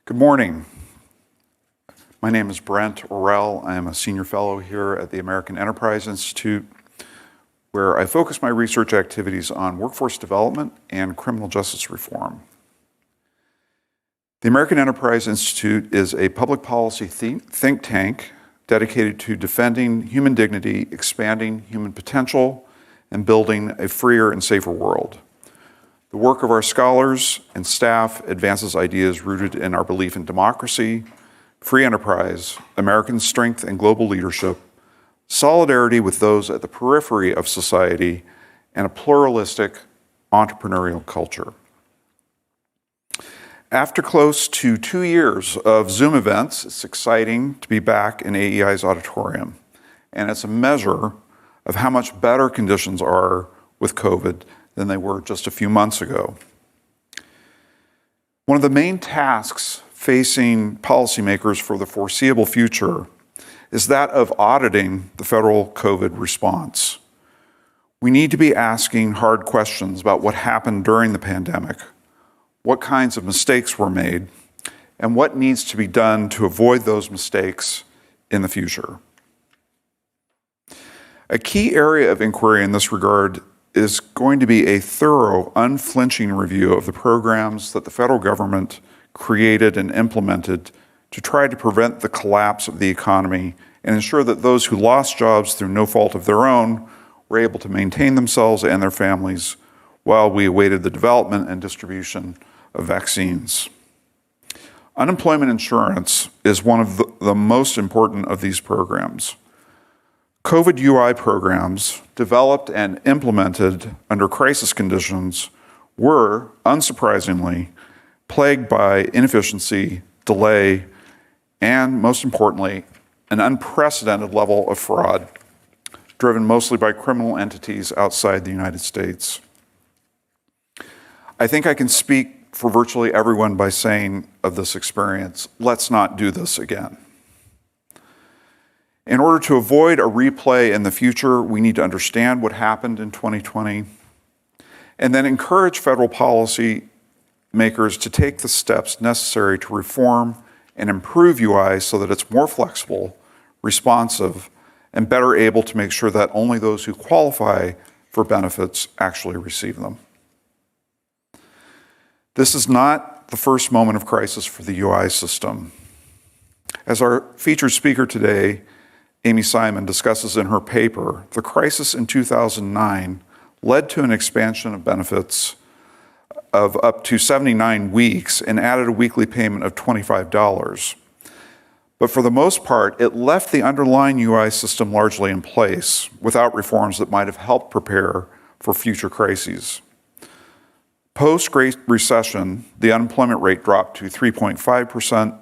Good morning. My name is Brent Orrell. I am a senior fellow here at the American Enterprise Institute, where I focus my research activities on workforce development and criminal justice reform. The American Enterprise Institute is a public policy think tank dedicated to defending human dignity, expanding human potential, and building a freer and safer world. The work of our scholars and staff advances ideas rooted in our belief in democracy, free enterprise, American strength and global leadership, solidarity with those at the periphery of society, and a pluralistic entrepreneurial culture. After close to 2 years of Zoom events, it's exciting to be back in AEI's auditorium, and it's a measure of how much better conditions are with COVID than they were just a few months ago. One of the main tasks facing policymakers for the foreseeable future is that of auditing the federal COVID response. We need to be asking hard questions about what happened during the pandemic, what kinds of mistakes were made, and what needs to be done to avoid those mistakes in the future. A key area of inquiry in this regard is going to be a thorough, unflinching review of the programs that the federal government created and implemented to try to prevent the collapse of the economy and ensure that those who lost jobs through no fault of their own were able to maintain themselves and their families while we awaited the development and distribution of vaccines. Unemployment insurance is one of the most important of these programs. COVID UI programs, developed and implemented under crisis conditions, were, unsurprisingly, plagued by inefficiency, delay, and, most importantly, an unprecedented level of fraud, driven mostly by criminal entities outside the United States. I think I can speak for virtually everyone by saying of this experience, let's not do this again. In order to avoid a replay in the future, we need to understand what happened in 2020 and then encourage federal policy makers to take the steps necessary to reform and improve UI so that it's more flexible, responsive, and better able to make sure that only those who qualify for benefits actually receive them. This is not the first moment of crisis for the UI system. As our featured speaker today, Amy Simon, discusses in her paper, the crisis in 2009 led to an expansion of benefits of up to 79 weeks and added a weekly payment of $25. But for the most part, it left the underlying UI system largely in place without reforms that might have helped prepare for future crises. Post-Great Recession, the unemployment rate dropped to 3.5%,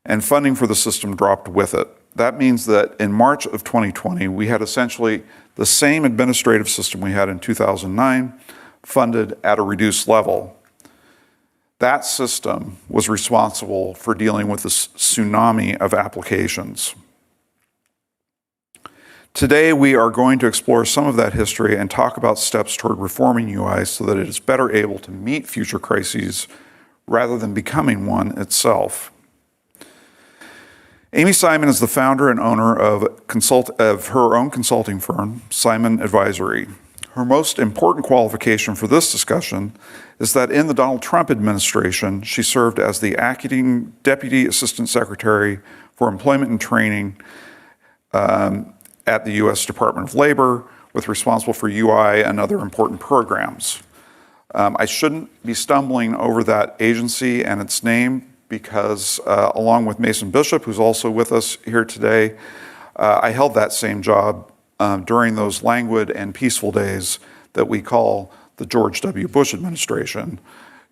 and funding for the system dropped with it. That means that in March of 2020, we had essentially the same administrative system we had in 2009, funded at a reduced level. That system was responsible for dealing with this tsunami of applications. Today, we are going to explore some of that history and talk about steps toward reforming UI so that it is better able to meet future crises rather than becoming one itself. Amy Simon is the founder and owner of her own consulting firm, Simon Advisory. Her most important qualification for this discussion is that in the Donald Trump administration, she served as the acting Deputy Assistant Secretary for Employment and Training at the U.S. Department of Labor, with responsible for UI and other important programs. I shouldn't be stumbling over that agency and its name because along with Mason Bishop, who's also with us here today, I held that same job during those languid and peaceful days that we call the George W. Bush administration,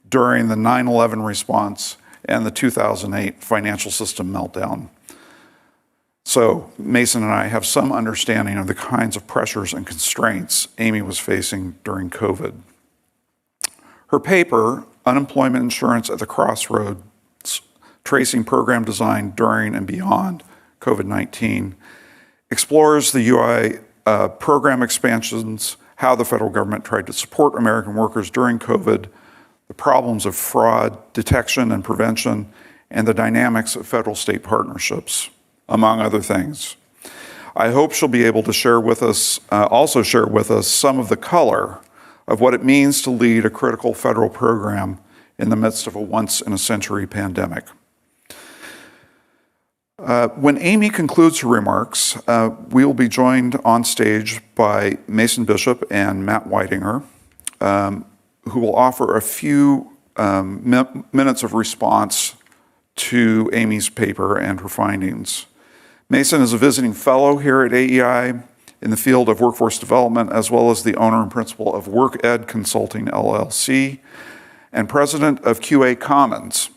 during the 9/11 response and the 2008 financial system meltdown. So Mason and I have some understanding of the kinds of pressures and constraints Amy was facing during COVID. Her paper, Unemployment Insurance at the Crossroads, Tracing Program Design During and Beyond COVID-19, explores the UI program expansions, how the federal government tried to support American workers during COVID, the problems of fraud, detection and prevention, and the dynamics of federal-state partnerships, among other things. I hope she'll be able to share with us some of the color of what it means to lead a critical federal program in the midst of a once-in-a-century pandemic. When Amy concludes her remarks, we will be joined on stage by Mason Bishop and Matt Weidinger, who will offer a few minutes of response to Amy's paper and her findings. Mason is a visiting fellow here at AEI in the field of workforce development, as well as the owner and principal of WorkEd Consulting, LLC, and president of QA Commons,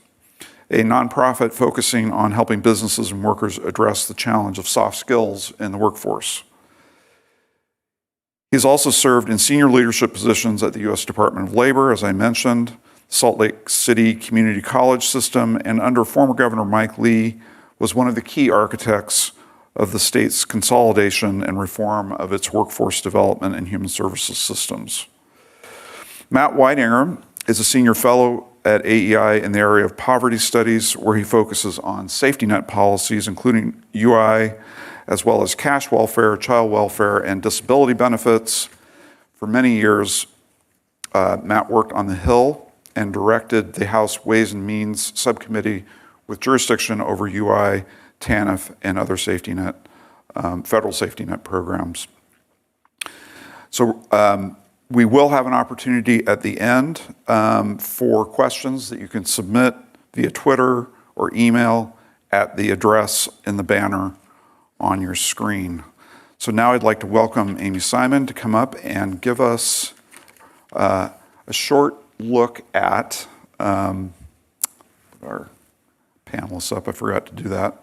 a nonprofit focusing on helping businesses and workers address the challenge of soft skills in the workforce. He's also served in senior leadership positions at the U.S. Department of Labor, as I mentioned, Salt Lake City Community College System, and under former Governor Mike Lee, was one of the key architects of the state's consolidation and reform of its workforce development and human services systems. Matt Weidinger is a senior fellow at AEI in the area of poverty studies, where he focuses on safety net policies, including UI, as well as cash welfare, child welfare, and disability benefits. For many years, Matt worked on the Hill and directed the House Ways and Means Subcommittee with jurisdiction over UI, TANF, and other safety net, federal safety net programs. So we will have an opportunity at the end for questions that you can submit via Twitter or email at the address in the banner on your screen. So now I'd like to welcome Amy Simon to come up and give us a short look at our panelists up. I forgot to do that.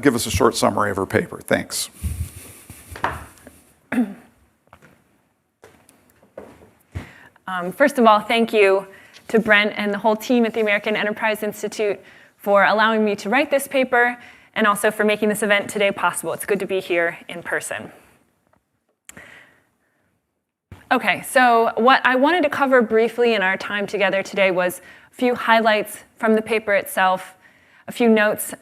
Give us a short summary of her paper. Thanks. First of all, thank you to Brent and the whole team at the American Enterprise Institute for allowing me to write this paper and also for making this event today possible. It's good to be here in person. Okay, so what I wanted to cover briefly in our time together today was a few highlights from the paper itself, a few notes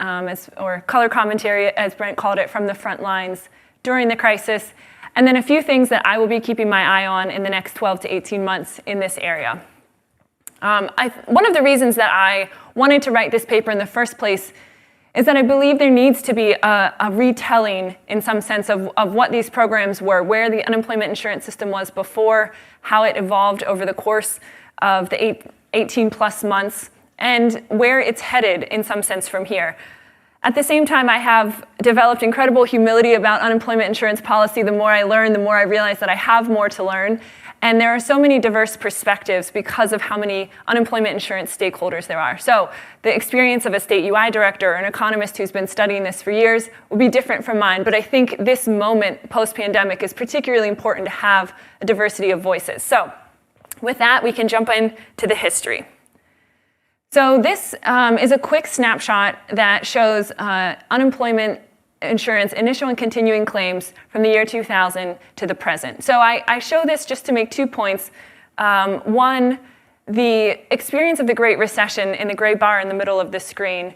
or color commentary, as Brent called it, from the front lines during the crisis, and then a few things that I will be keeping my eye on in the next 12 to 18 months in this area. One of the reasons that I wanted to write this paper in the first place is that I believe there needs to be a retelling in some sense of what these programs were, where the unemployment insurance system was before, how it evolved over the course of the 18 plus months, and where it's headed in some sense from here. At the same time, I have developed incredible humility about unemployment insurance policy. The more I learn, the more I realize that I have more to learn. And there are so many diverse perspectives because of how many unemployment insurance stakeholders there are. So the experience of a state UI director or an economist who's been studying this for years will be different from mine. But I think this moment post-pandemic is particularly important to have a diversity of voices. So with that, we can jump into the history. So this is a quick snapshot that shows unemployment insurance initial and continuing claims from the year 2000 to the present. So I show this just to make 2 points. One, the experience of the Great Recession in the gray bar in the middle of the screen,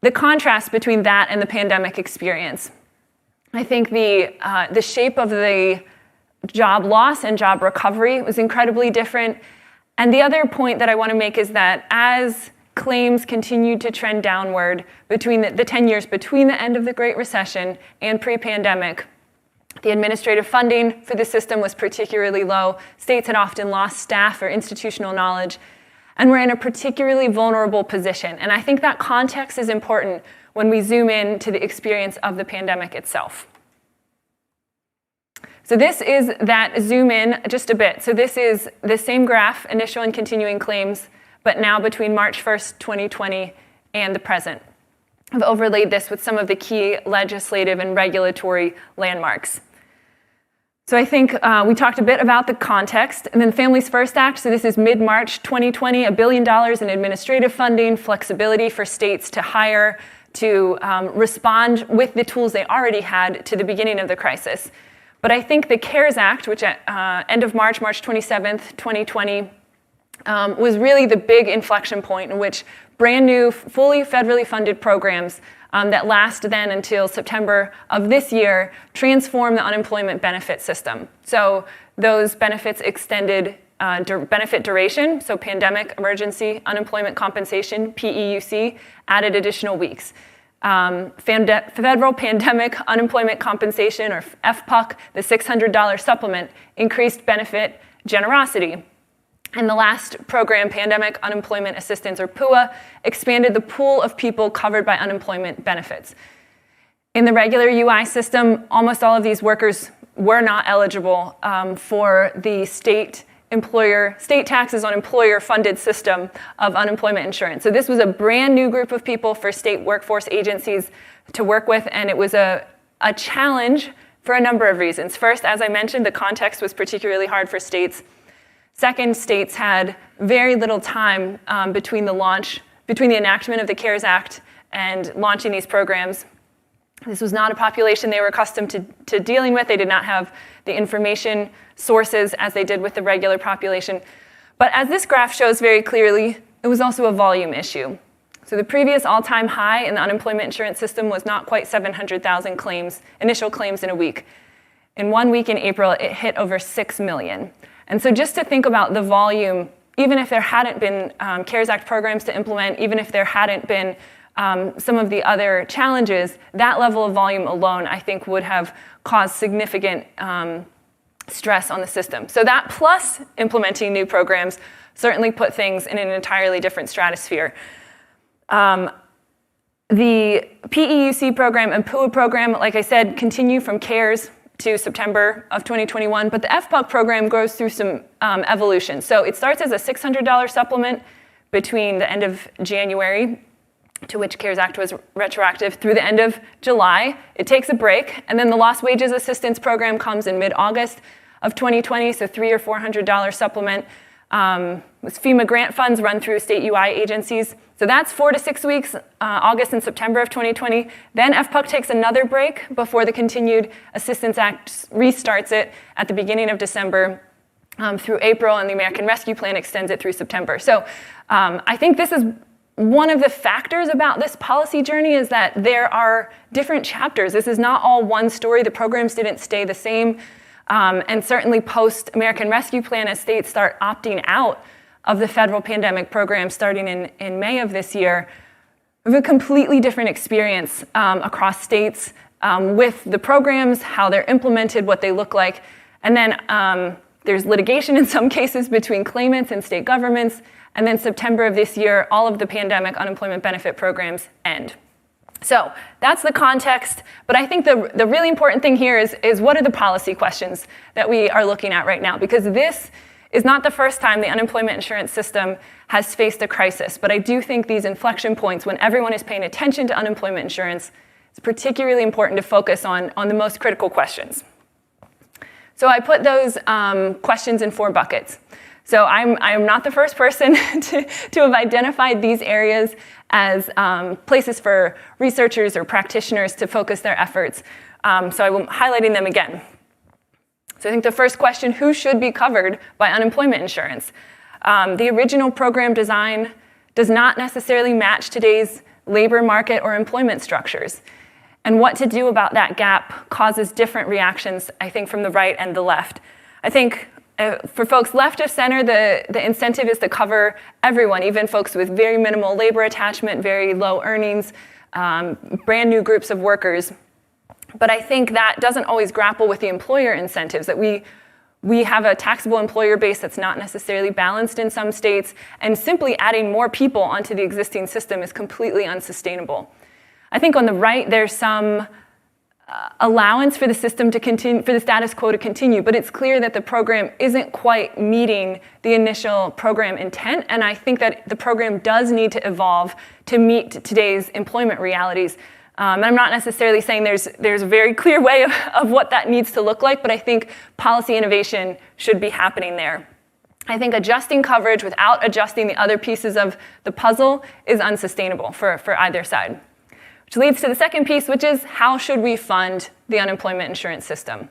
the contrast between that and the pandemic experience. I think the shape of the job loss and job recovery was incredibly different. And the other point that I want to make is that as claims continued to trend downward between the 10 years between the end of the Great Recession and pre-pandemic, the administrative funding for the system was particularly low. States had often lost staff or institutional knowledge, and were in a particularly vulnerable position. And I think that context is important when we zoom in to the experience of the pandemic itself. So this is that zoom in just a bit. So this is the same graph, initial and continuing claims, but now between March 1st, 2020 and the present. I've overlaid this with some of the key legislative and regulatory landmarks. So I think we talked a bit about the context, and then Families First Act. So this is mid-March 2020, $1 billion in administrative funding, flexibility for states to hire, to respond with the tools they already had to the beginning of the crisis. But I think the CARES Act, which at end of March 27th, 2020, was really the big inflection point in which brand new, fully federally funded programs that last then until September of this year transformed the unemployment benefit system. So those benefits extended benefit duration, so pandemic emergency unemployment compensation, PEUC, added additional weeks. Federal pandemic unemployment compensation, or FPUC, the $600 supplement, increased benefit generosity. And the last program, Pandemic Unemployment Assistance, or PUA, expanded the pool of people covered by unemployment benefits. In the regular UI system, almost all of these workers were not eligible for the state taxes on employer-funded system of unemployment insurance. So this was a brand new group of people for state workforce agencies to work with, and it was a challenge for a number of reasons. First, as I mentioned, the context was particularly hard for states. Second, states had very little time between the enactment of the CARES Act and launching these programs. This was not a population they were accustomed to dealing with. They did not have the information sources as they did with the regular population. But as this graph shows very clearly, it was also a volume issue. So the previous all-time high in the unemployment insurance system was not quite 700,000 claims, initial claims in a week. In 1 week in April, it hit over 6 million. And so just to think about the volume, even if there hadn't been CARES Act programs to implement, even if there hadn't been some of the other challenges, that level of volume alone, I think, would have caused significant stress on the system. So that plus implementing new programs certainly put things in an entirely different stratosphere. The PEUC program and PUA program, like I said, continue from CARES to September of 2021, but the FPUC program goes through some evolution. So it starts as a $600 supplement between the end of January, to which CARES Act was retroactive, through the end of July. It takes a break, and then the Lost Wages Assistance Program comes in mid-August of 2020, so $300 or $400 supplement. With FEMA grant funds run through state UI agencies. So that's 4 to 6 weeks, August and September of 2020. Then FPUC takes another break before the Continued Assistance Act restarts it at the beginning of December through April, and the American Rescue Plan extends it through September. So I think this is one of the factors about this policy journey, is that there are different chapters. This is not all one story. The programs didn't stay the same. And certainly post-American Rescue Plan, as states start opting out of the federal pandemic program starting in May of this year, we have a completely different experience across states with the programs, how they're implemented, what they look like. And then there's litigation in some cases between claimants and state governments. And then September of this year, all of the pandemic unemployment benefit programs end. So that's the context, but I think the really important thing here is what are the policy questions that we are looking at right now? Because this is not the first time the unemployment insurance system has faced a crisis, but I do think these inflection points, when everyone is paying attention to unemployment insurance, it's particularly important to focus on the most critical questions. So I put those questions in 4 buckets. So I'm not the first person to have identified these areas as places for researchers or practitioners to focus their efforts. So I'm highlighting them again. So I think the first question, who should be covered by unemployment insurance? The original program design does not necessarily match today's labor market or employment structures. And what to do about that gap causes different reactions, I think, from the right and the left. I think for folks left of center, the incentive is to cover everyone, even folks with very minimal labor attachment, very low earnings, brand new groups of workers. But I think that doesn't always grapple with the employer incentives, that we have a taxable employer base that's not necessarily balanced in some states, and simply adding more people onto the existing system is completely unsustainable. I think on the right, there's some allowance for the system to continue, for the status quo to continue, but it's clear that the program isn't quite meeting the initial program intent, and I think that the program does need to evolve to meet today's employment realities. And I'm not necessarily saying there's a very clear way of what that needs to look like, but I think policy innovation should be happening there. I think adjusting coverage without adjusting the other pieces of the puzzle is unsustainable for either side. Which leads to the second piece, which is how should we fund the unemployment insurance system?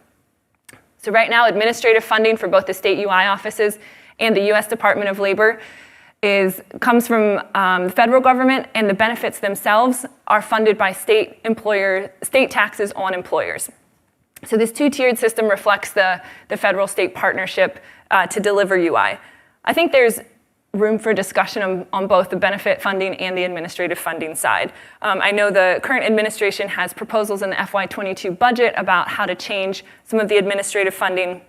So right now, administrative funding for both the state UI offices and the US Department of Labor comes from the federal government, and the benefits themselves are funded by state taxes on employers. So this two-tiered system reflects the federal-state partnership to deliver UI. I think there's room for discussion on both the benefit funding and the administrative funding side. I know the current administration has proposals in the FY22 budget about how to change some of the administrative funding.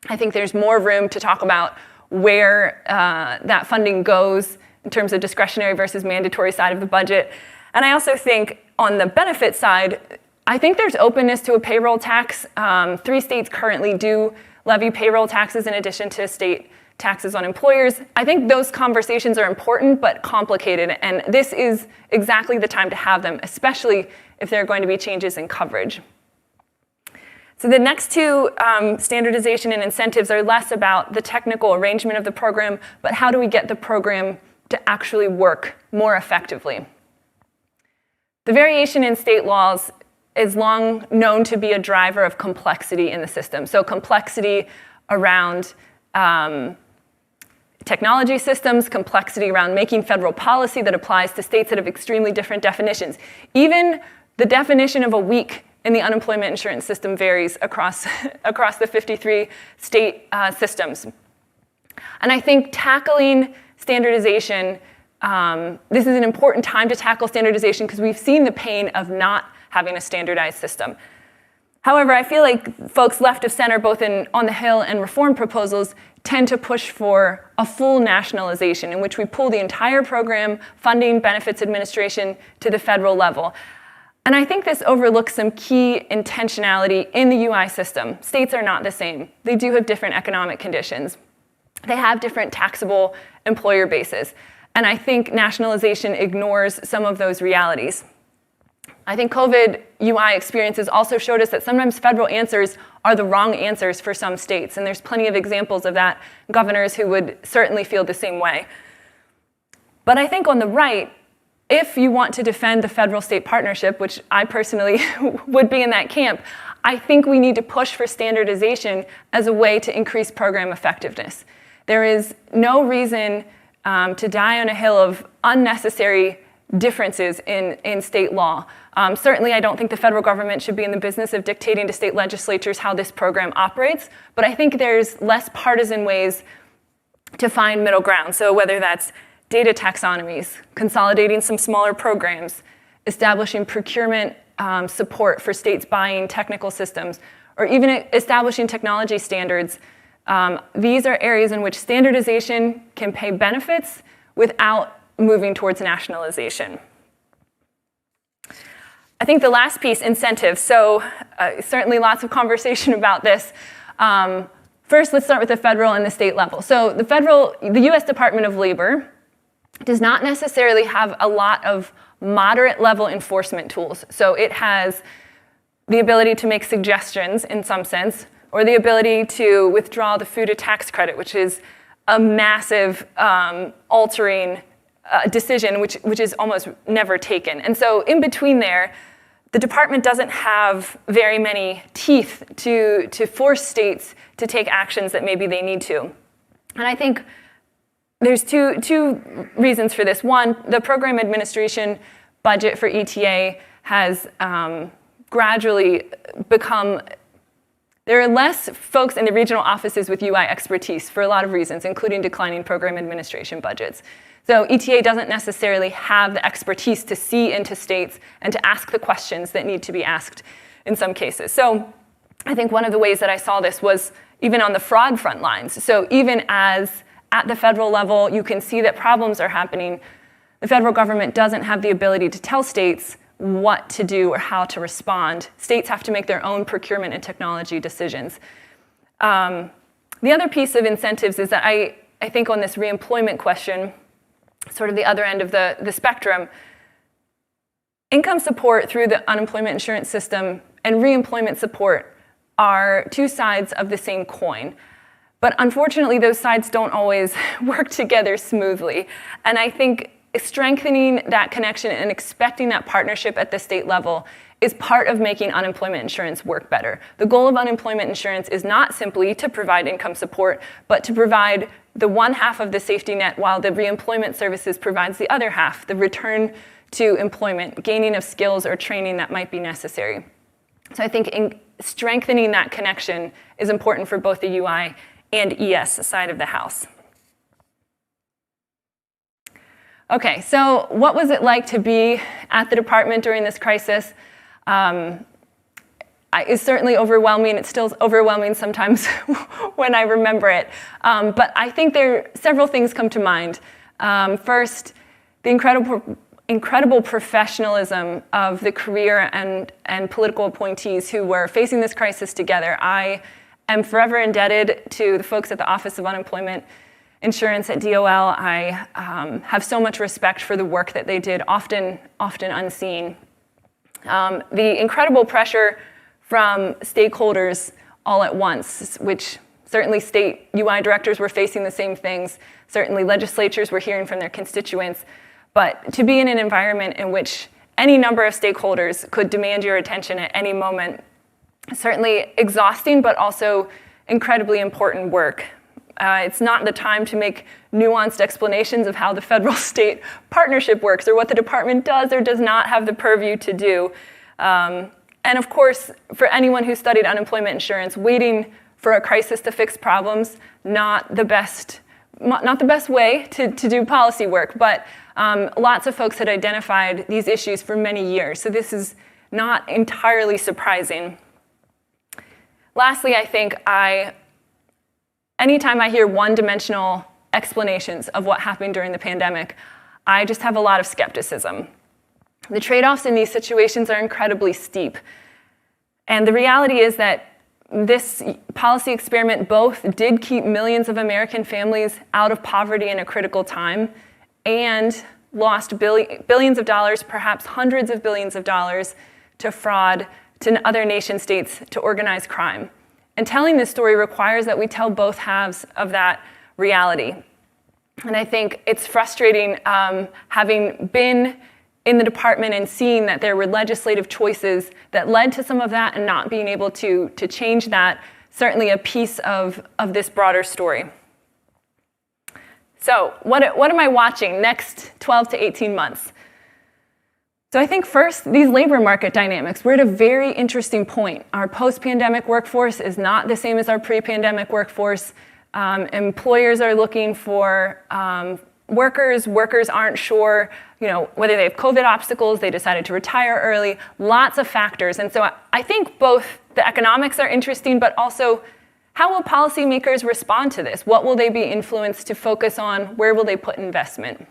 I think there's more room to talk about where that funding goes in terms of discretionary versus mandatory side of the budget. And I also think on the benefit side, I think there's openness to a payroll tax. 3 states currently do levy payroll taxes in addition to state taxes on employers. I think those conversations are important but complicated, and this is exactly the time to have them, especially if there are going to be changes in coverage. So the next two, standardization and incentives, are less about the technical arrangement of the program, but how do we get the program to actually work more effectively? The variation in state laws is long known to be a driver of complexity in the system. So complexity around technology systems, complexity around making federal policy that applies to states that have extremely different definitions. Even the definition of a week in the unemployment insurance system varies across the 53 state systems. And I think tackling standardization, this is an important time to tackle standardization because we've seen the pain of not having a standardized system. However, I feel like folks left of center, both on the Hill and reform proposals, tend to push for a full nationalization in which we pull the entire program, funding, benefits administration to the federal level. And I think this overlooks some key intentionality in the UI system. States are not the same. They do have different economic conditions. They have different taxable employer bases. And I think nationalization ignores some of those realities. I think COVID UI experiences also showed us that sometimes federal answers are the wrong answers for some states, and there's plenty of examples of that, governors who would certainly feel the same way. But I think on the right, if you want to defend the federal-state partnership, which I personally would be in that camp, I think we need to push for standardization as a way to increase program effectiveness. There is no reason to die on a hill of unnecessary differences in state law. Certainly, I don't think the federal government should be in the business of dictating to state legislatures how this program operates, but I think there's less partisan ways to find middle ground. So whether that's data taxonomies, consolidating some smaller programs, establishing procurement support for states buying technical systems, or even establishing technology standards, these are areas in which standardization can pay benefits without moving towards nationalization. I think the last piece, incentives. So certainly lots of conversation about this. First, let's start with the federal and the state level. So the US Department of Labor does not necessarily have a lot of moderate level enforcement tools. So it has the ability to make suggestions in some sense, or the ability to withdraw the food tax credit, which is a massive altering decision which is almost never taken. And so in between there, the department doesn't have very many teeth to force states to take actions that maybe they need to. And I think there's two reasons for this. One, the program administration budget for ETA has gradually become, there are less folks in the regional offices with UI expertise for a lot of reasons, including declining program administration budgets. So ETA doesn't necessarily have the expertise to see into states and to ask the questions that need to be asked in some cases. So I think one of the ways that I saw this was even on the fraud front lines. So even as at the federal level, you can see that problems are happening, the federal government doesn't have the ability to tell states what to do or how to respond. States have to make their own procurement and technology decisions. The other piece of incentives is that I think on this reemployment question, sort of the other end of the spectrum, income support through the unemployment insurance system and reemployment support are two sides of the same coin. But unfortunately, those sides don't always work together smoothly. And I think strengthening that connection and expecting that partnership at the state level is part of making unemployment insurance work better. The goal of unemployment insurance is not simply to provide income support, but to provide the one half of the safety net, while the reemployment services provides the other half, the return to employment, gaining of skills or training that might be necessary. So I think strengthening that connection is important for both the UI and ES side of the house. Okay, so what was it like to be at the department during this crisis? It's certainly overwhelming. It's still overwhelming sometimes when I remember it. But I think several things come to mind. First, the incredible professionalism of the career and political appointees who were facing this crisis together. I am forever indebted to the folks at the Office of Unemployment Insurance at DOL. I have so much respect for the work that they did, often unseen. The incredible pressure from stakeholders all at once, which certainly state UI directors were facing the same things. Certainly legislatures were hearing from their constituents. But to be in an environment in which any number of stakeholders could demand your attention at any moment, certainly exhausting, but also incredibly important work. It's not the time to make nuanced explanations of how the federal-state partnership works or what the department does or does not have the purview to do. And of course, for anyone who studied unemployment insurance, waiting for a crisis to fix problems, not the best way to do policy work, but lots of folks had identified these issues for many years, so this is not entirely surprising. Lastly, I think anytime I hear one-dimensional explanations of what happened during the pandemic, I just have a lot of skepticism. The trade-offs in these situations are incredibly steep. And the reality is that this policy experiment both did keep millions of American families out of poverty in a critical time and lost billions of dollars, perhaps hundreds of billions of dollars, to fraud, to other nation states, to organized crime. And telling this story requires that we tell both halves of that reality. And I think it's frustrating having been in the department and seeing that there were legislative choices that led to some of that and not being able to change that, certainly a piece of this broader story. So what am I watching next 12 to 18 months? So I think first, these labor market dynamics. We're at a very interesting point. Our post-pandemic workforce is not the same as our pre-pandemic workforce. Employers are looking for workers. Workers aren't sure, whether they have COVID obstacles, they decided to retire early, lots of factors. And so I think both the economics are interesting, but also how will policymakers respond to this? What will they be influenced to focus on? Where will they put investment?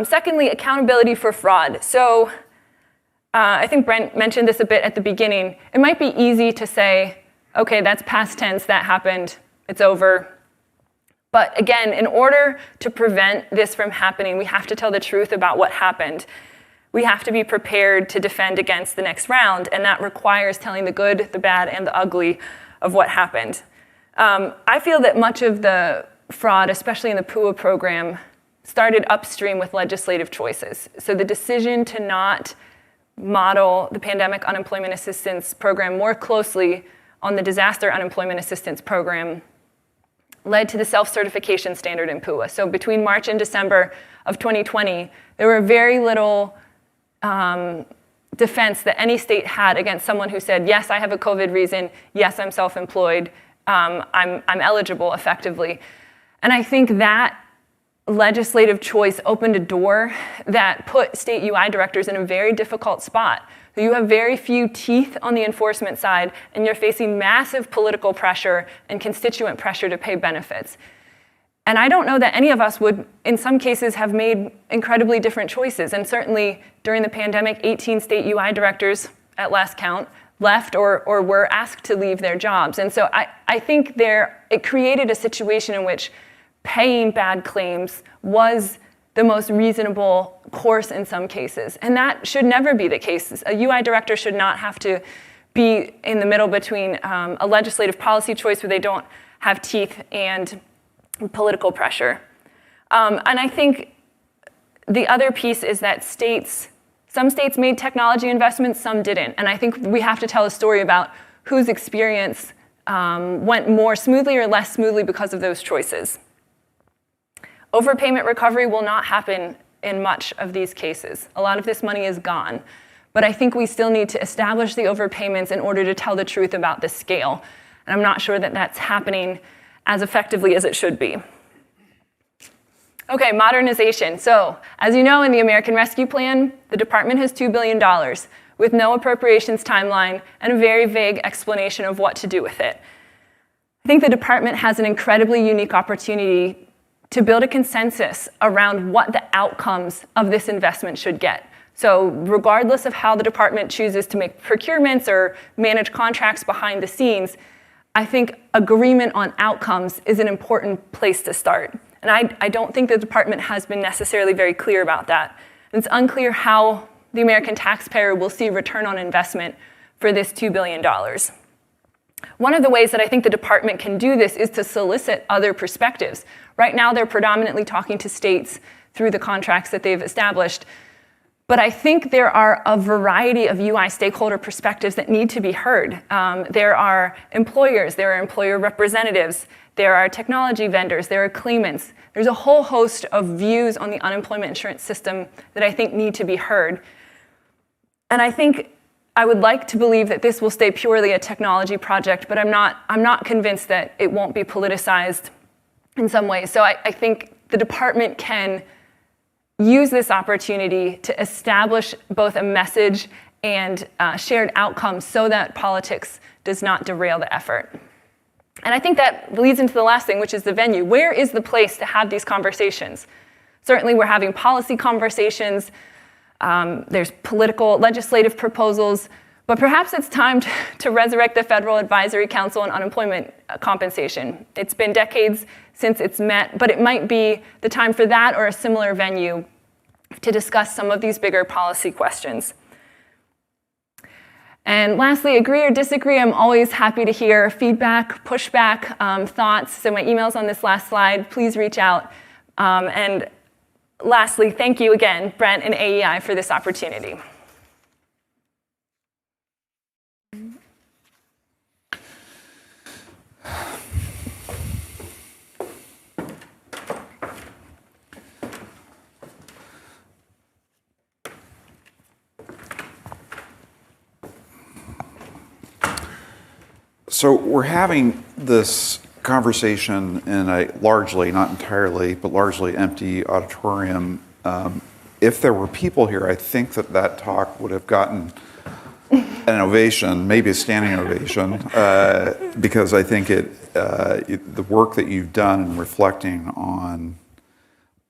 Secondly, accountability for fraud. So I think Brent mentioned this a bit at the beginning. It might be easy to say, okay, that's past tense, that happened, it's over. But again, in order to prevent this from happening, we have to tell the truth about what happened. We have to be prepared to defend against the next round, and that requires telling the good, the bad, and the ugly of what happened. I feel that much of the fraud, especially in the PUA program, started upstream with legislative choices. So the decision to not model the pandemic unemployment assistance program more closely on the disaster unemployment assistance program led to the self-certification standard in PUA. So between March and December of 2020, there were very little defense that any state had against someone who said, yes, I have a COVID reason, yes, I'm self-employed, I'm eligible effectively. And I think that legislative choice opened a door that put state UI directors in a very difficult spot. So you have very few teeth on the enforcement side, and you're facing massive political pressure and constituent pressure to pay benefits. And I don't know that any of us would, in some cases, have made incredibly different choices. And certainly during the pandemic, 18 state UI directors, at last count, left or were asked to leave their jobs. And so I think it created a situation in which paying bad claims was the most reasonable course in some cases. And that should never be the case. A UI director should not have to be in the middle between a legislative policy choice where they don't have teeth and political pressure. And I think the other piece is that some states made technology investments, some didn't. And I think we have to tell a story about whose experience went more smoothly or less smoothly because of those choices. Overpayment recovery will not happen in much of these cases. A lot of this money is gone. But I think we still need to establish the overpayments in order to tell the truth about the scale. And I'm not sure that that's happening as effectively as it should be. Okay, modernization. So, as you know, in the American Rescue Plan, the department has $2 billion with no appropriations timeline and a very vague explanation of what to do with it. I think the department has an incredibly unique opportunity to build a consensus around what the outcomes of this investment should get. So regardless of how the department chooses to make procurements or manage contracts behind the scenes, I think agreement on outcomes is an important place to start. And I don't think the department has been necessarily very clear about that. It's unclear how the American taxpayer will see return on investment for this $2 billion. One of the ways that I think the department can do this is to solicit other perspectives. Right now, they're predominantly talking to states through the contracts that they've established. But I think there are a variety of UI stakeholder perspectives that need to be heard. There are employers, there are employer representatives, there are technology vendors, there are claimants. There's a whole host of views on the unemployment insurance system that I think need to be heard. And I think I would like to believe that this will stay purely a technology project, but I'm not convinced that it won't be politicized in some ways. So I think the department can use this opportunity to establish both a message and shared outcomes so that politics does not derail the effort. And I think that leads into the last thing, which is the venue. Where is the place to have these conversations? Certainly we're having policy conversations, there's political, legislative proposals, but perhaps it's time to resurrect the Federal Advisory Council on Unemployment Compensation. It's been decades since it's met, but it might be the time for that or a similar venue to discuss some of these bigger policy questions. And lastly, agree or disagree, I'm always happy to hear feedback, pushback, thoughts. So my email's on this last slide. Please reach out. And lastly, thank you again, Brent and AEI, for this opportunity. So we're having this conversation in a largely, not entirely, but largely empty auditorium. If there were people here, I think that talk would have gotten an ovation, maybe a standing ovation, because I think the work that you've done in reflecting on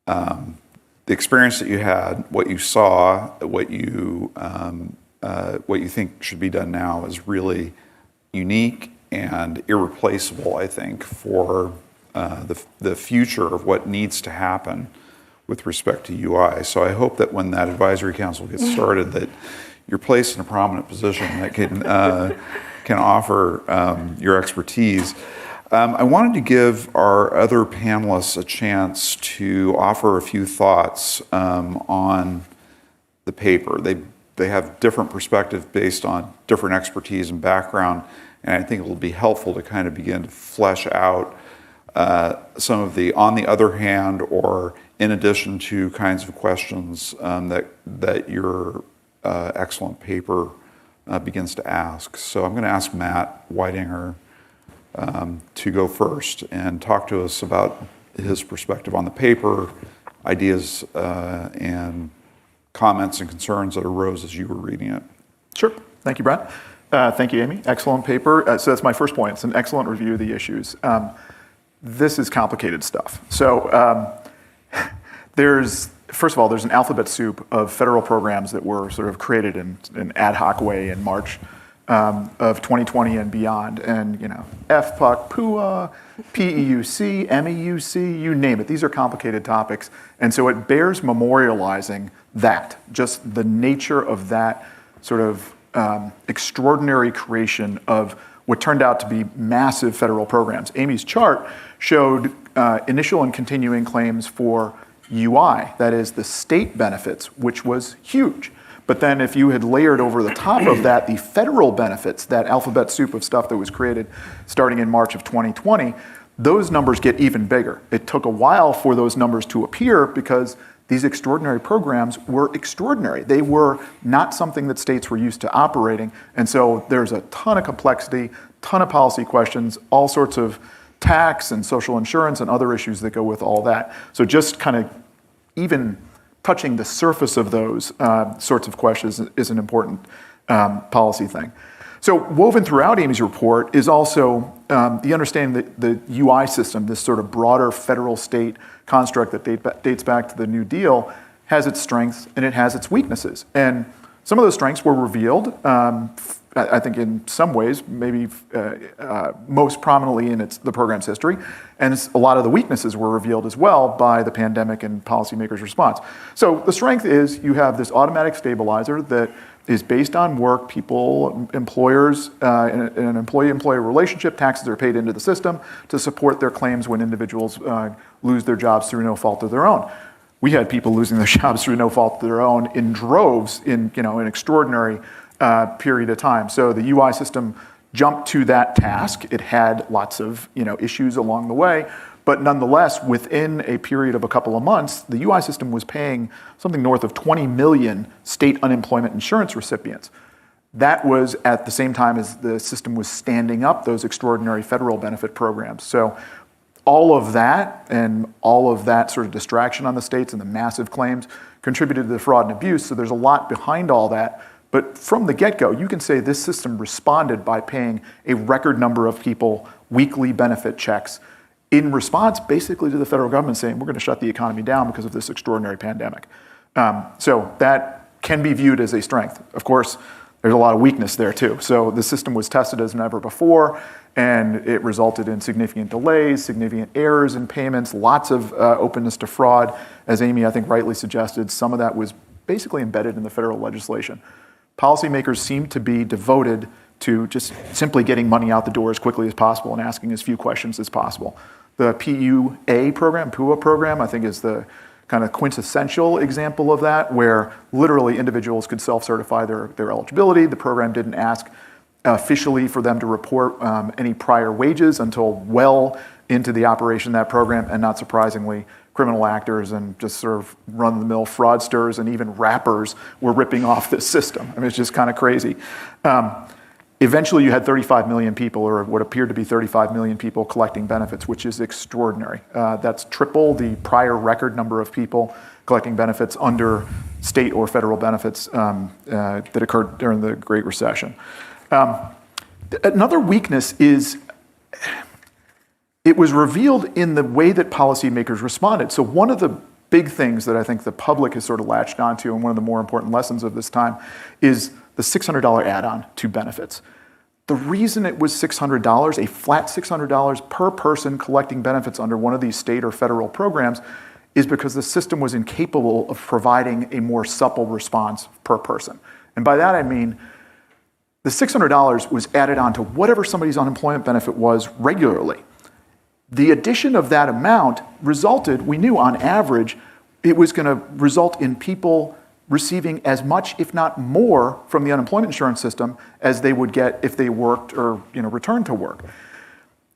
the experience that you had, what you saw, what you think should be done now is really unique and irreplaceable, I think, for the future of what needs to happen with respect to UI. So I hope that when that advisory council gets started, that you're placed in a prominent position that can offer your expertise. I wanted to give our other panelists a chance to offer a few thoughts on the paper. They have different perspectives based on different expertise and background, and I think it will be helpful to kind of begin to flesh out some of the on the other hand or in addition to kinds of questions that your excellent paper begins to ask. So I'm going to ask Matt Weidinger to go first and talk to us about his perspective on the paper, ideas and comments and concerns that arose as you were reading it. Sure. Thank you, Brent. Thank you, Amy. Excellent paper. So that's my first point. It's an excellent review of the issues. This is complicated stuff. So first of all, there's an alphabet soup of federal programs that were sort of created in an ad hoc way in March of 2020 and beyond. And, FPUC, PUA, PEUC, MEUC, you name it. These are complicated topics. And so it bears memorializing that, just the nature of that sort of extraordinary creation of what turned out to be massive federal programs. Amy's chart showed initial and continuing claims for UI, that is the state benefits, which was huge. But then if you had layered over the top of that the federal benefits, that alphabet soup of stuff that was created starting in March of 2020, those numbers get even bigger. It took a while for those numbers to appear because these extraordinary programs were extraordinary. They were not something that states were used to operating. And so there's a ton of complexity, ton of policy questions, all sorts of tax and social insurance and other issues that go with all that. So just kind of even touching the surface of those sorts of questions is an important policy thing. So woven throughout Amy's report is also the understanding that the UI system, this sort of broader federal-state construct that dates back to the New Deal, has its strengths and it has its weaknesses. And some of those strengths were revealed, I think in some ways, maybe most prominently in the program's history, and a lot of the weaknesses were revealed as well by the pandemic and policymakers' response. So the strength is you have this automatic stabilizer that is based on work, people, employers, in an employee-employee relationship, taxes are paid into the system to support their claims when individuals lose their jobs through no fault of their own. We had people losing their jobs through no fault of their own in droves in an extraordinary period of time. So the UI system jumped to that task. It had lots of issues along the way, but nonetheless, within a period of a couple of months, the UI system was paying something north of 20 million state unemployment insurance recipients. That was at the same time as the system was standing up those extraordinary federal benefit programs. So all of that and all of that sort of distraction on the states and the massive claims contributed to the fraud and abuse. So there's a lot behind all that. But from the get-go, you can say this system responded by paying a record number of people weekly benefit checks in response basically to the federal government saying, we're going to shut the economy down because of this extraordinary pandemic. So that can be viewed as a strength. Of course, there's a lot of weakness there too. So the system was tested as never before, and it resulted in significant delays, significant errors in payments, lots of openness to fraud. As Amy, I think, rightly suggested, some of that was basically embedded in the federal legislation. Policymakers seem to be devoted to just simply getting money out the door as quickly as possible and asking as few questions as possible. The PUA program, I think is the kind of quintessential example of that, where literally individuals could self-certify their eligibility. The program didn't ask officially for them to report any prior wages until well into the operation of that program, and not surprisingly, criminal actors and just sort of run-of-the-mill fraudsters and even rappers were ripping off this system. I mean, it's just kind of crazy. Eventually, you had 35 million people, or what appeared to be 35 million people, collecting benefits, which is extraordinary. That's triple the prior record number of people collecting benefits under state or federal benefits that occurred during the Great Recession. Another weakness is it was revealed in the way that policymakers responded. So one of the big things that I think the public has sort of latched onto, and one of the more important lessons of this time, is the $600 add-on to benefits. The reason it was $600, a flat $600 per person collecting benefits under one of these state or federal programs, is because the system was incapable of providing a more supple response per person. And by that I mean, the $600 was added on to whatever somebody's unemployment benefit was regularly. The addition of that amount resulted, we knew on average, it was going to result in people receiving as much, if not more, from the unemployment insurance system as they would get if they worked or returned to work.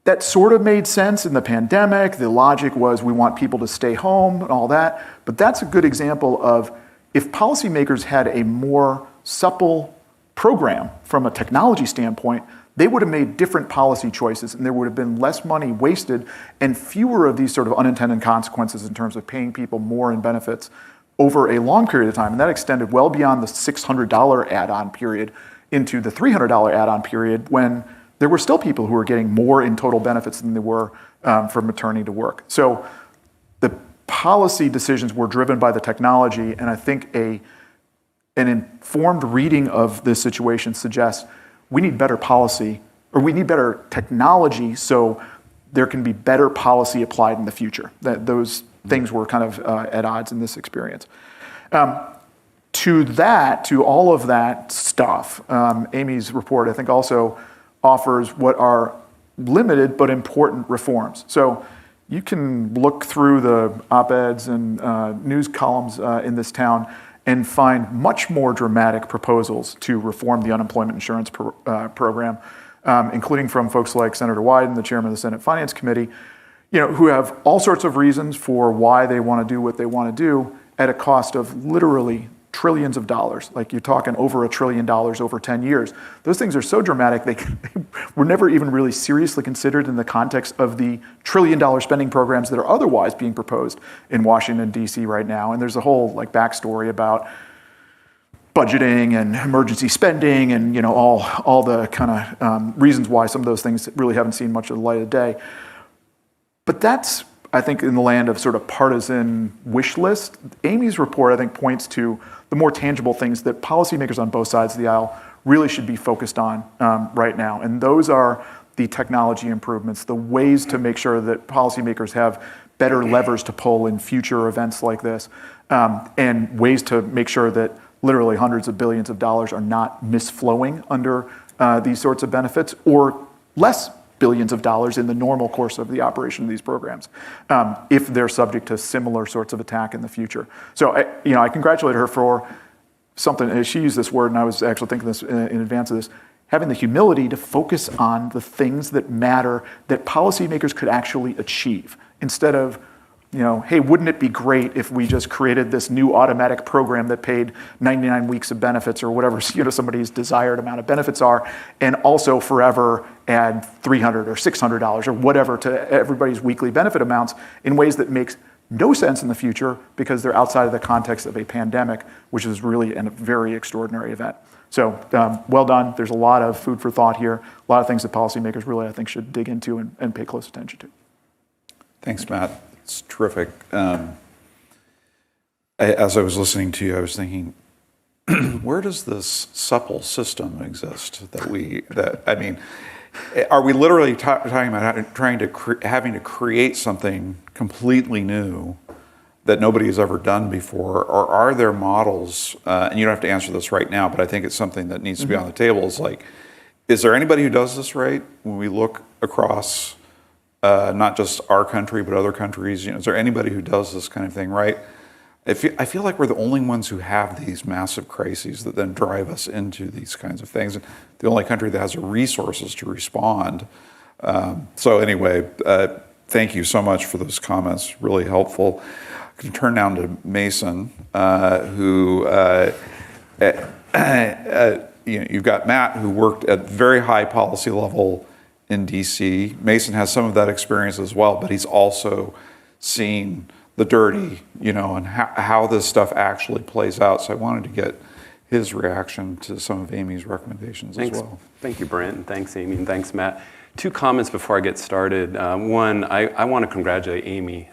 That sort of made sense in the pandemic. The logic was we want people to stay home and all that. But that's a good example of if policymakers had a more supple program from a technology standpoint, they would have made different policy choices, and there would have been less money wasted and fewer of these sort of unintended consequences in terms of paying people more in benefits over a long period of time. And that extended well beyond the $600 add-on period into the $300 add-on period, when there were still people who were getting more in total benefits than they were from returning to work. So the policy decisions were driven by the technology, and I think an informed reading of this situation suggests we need better policy, or we need better technology so there can be better policy applied in the future. That those things were kind of at odds in this experience. To all of that stuff, Amy's report, I think, also offers what are limited but important reforms. So you can look through the op-eds and news columns in this town and find much more dramatic proposals to reform the unemployment insurance program, including from folks like Senator Wyden, the chairman of the Senate Finance Committee, who have all sorts of reasons for why they want to do what they want to do at a cost of literally trillions of dollars. Like, you're talking over $1 trillion over 10 years. Those things are so dramatic, they were never even really seriously considered in the context of the $1 trillion spending programs that are otherwise being proposed in Washington, D.C. right now. And there's a whole backstory about budgeting and emergency spending and all the kind of reasons why some of those things really haven't seen much of the light of day. But that's, I think, in the land of sort of partisan wish list. Amy's report, I think, points to the more tangible things that policymakers on both sides of the aisle really should be focused on right now. And those are the technology improvements, the ways to make sure that policymakers have better levers to pull in future events like this, and ways to make sure that literally hundreds of billions of dollars are not misflowing under these sorts of benefits, or less billions of dollars in the normal course of the operation of these programs, if they're subject to similar sorts of attack in the future. So I congratulate her for something. She used this word, and I was actually thinking this in advance of this, having the humility to focus on the things that matter, that policymakers could actually achieve, instead of, hey, wouldn't it be great if we just created this new automatic program that paid 99 weeks of benefits, or whatever somebody's desired amount of benefits are, and also forever add $300 or $600 or whatever to everybody's weekly benefit amounts in ways that makes no sense in the future because they're outside of the context of a pandemic, which is really a very extraordinary event. So well done. There's a lot of food for thought here, a lot of things that policymakers really, I think, should dig into and pay close attention to. Thanks, Matt. It's terrific. As I was listening to you, I was thinking, where does this supple system exist are we literally talking about having to create something completely new that nobody has ever done before? Or are there models, and you don't have to answer this right now, but I think it's something that needs to be on the table, is there anybody who does this right when we look across not just our country, but other countries? Is there anybody who does this kind of thing right? I feel like we're the only ones who have these massive crises that then drive us into these kinds of things. And the only country that has the resources to respond. So anyway, thank you so much for those comments. Really helpful. I can turn now to Mason, who you've got Matt, who worked at very high policy level in DC. Mason has some of that experience as well, but he's also seen the dirty, and how this stuff actually plays out. So I wanted to get his reaction to some of Amy's recommendations as well. Thank you, Brent, and thanks, Amy, and thanks, Matt. 2 comments before I get started. One, I want to congratulate Amy.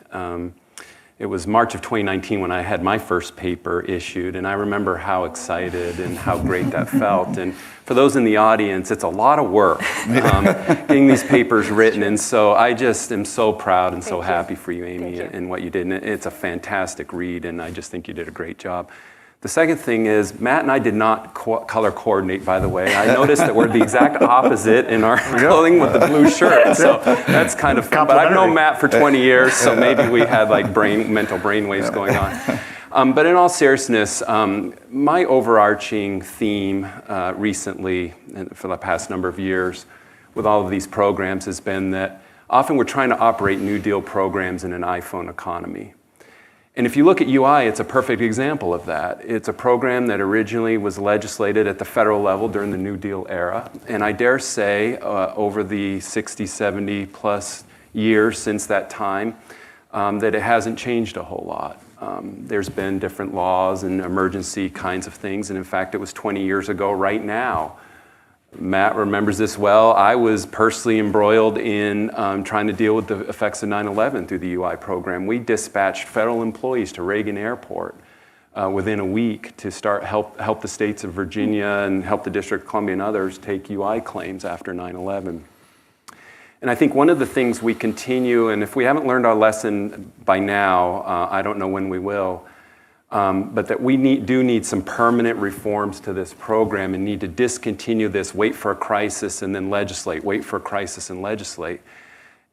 It was March of 2019 when I had my first paper issued, and I remember how excited and how great that felt. And for those in the audience, it's a lot of work getting these papers written, and so I just am so proud and so happy for you, Amy, and what you did. And it's a fantastic read, and I just think you did a great job. The second thing is, Matt and I did not color coordinate, by the way. I noticed that we're the exact opposite in our clothing with the blue shirt, so that's kind of fun. But I've known Matt for 20 years, so maybe we had mental brainwaves going on. But in all seriousness, my overarching theme recently, and for the past number of years, with all of these programs has been that often we're trying to operate New Deal programs in an iPhone economy. And if you look at UI, it's a perfect example of that. It's a program that originally was legislated at the federal level during the New Deal era. And I dare say, over the 60, 70 plus years since that time, that it hasn't changed a whole lot. There's been different laws and emergency kinds of things. And in fact, it was 20 years ago right now. Matt remembers this well. I was personally embroiled in trying to deal with the effects of 9/11 through the UI program. We dispatched federal employees to Reagan Airport within a week to help the states of Virginia and help the District of Columbia and others take UI claims after 9/11. And I think one of the things we continue, and if we haven't learned our lesson by now, I don't know when we will, but that we do need some permanent reforms to this program and need to discontinue this wait for a crisis and then legislate, wait for a crisis and legislate.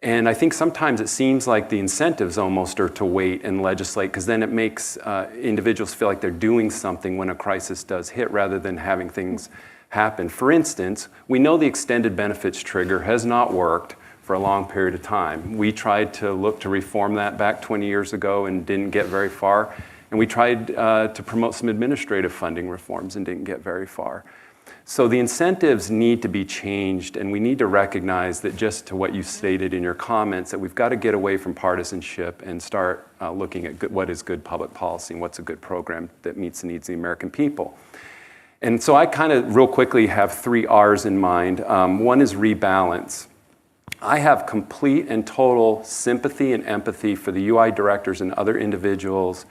And I think sometimes it seems like the incentives almost are to wait and legislate, because then it makes individuals feel like they're doing something when a crisis does hit, rather than having things happen. For instance, we know the extended benefits trigger has not worked for a long period of time. We tried to look to reform that back 20 years ago and didn't get very far. And we tried to promote some administrative funding reforms and didn't get very far. So the incentives need to be changed, and we need to recognize that, just to what you stated in your comments, that we've got to get away from partisanship and start looking at what is good public policy and what's a good program that meets the needs of the American people. And so I kind of real quickly have 3 R's in mind. One is rebalance. I have complete and total sympathy and empathy for the UI directors and other individuals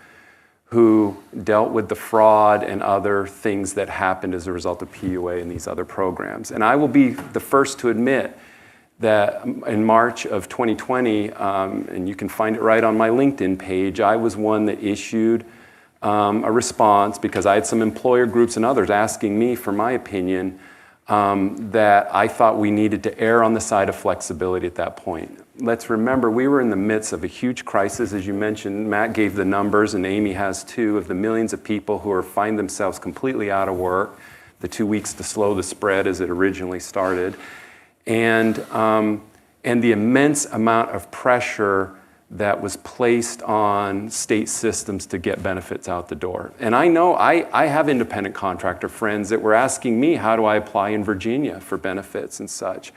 who dealt with the fraud and other things that happened as a result of PUA and these other programs. And I will be the first to admit that in March of 2020, and you can find it right on my LinkedIn page, I was one that issued a response, because I had some employer groups and others asking me for my opinion, that I thought we needed to err on the side of flexibility at that point. Let's remember, we were in the midst of a huge crisis, as you mentioned. Matt gave the numbers, and Amy has too, of the millions of people who find themselves completely out of work, the 2 weeks to slow the spread as it originally started, and the immense amount of pressure that was placed on state systems to get benefits out the door. And I know I have independent contractor friends that were asking me, how do I apply in Virginia for benefits and such?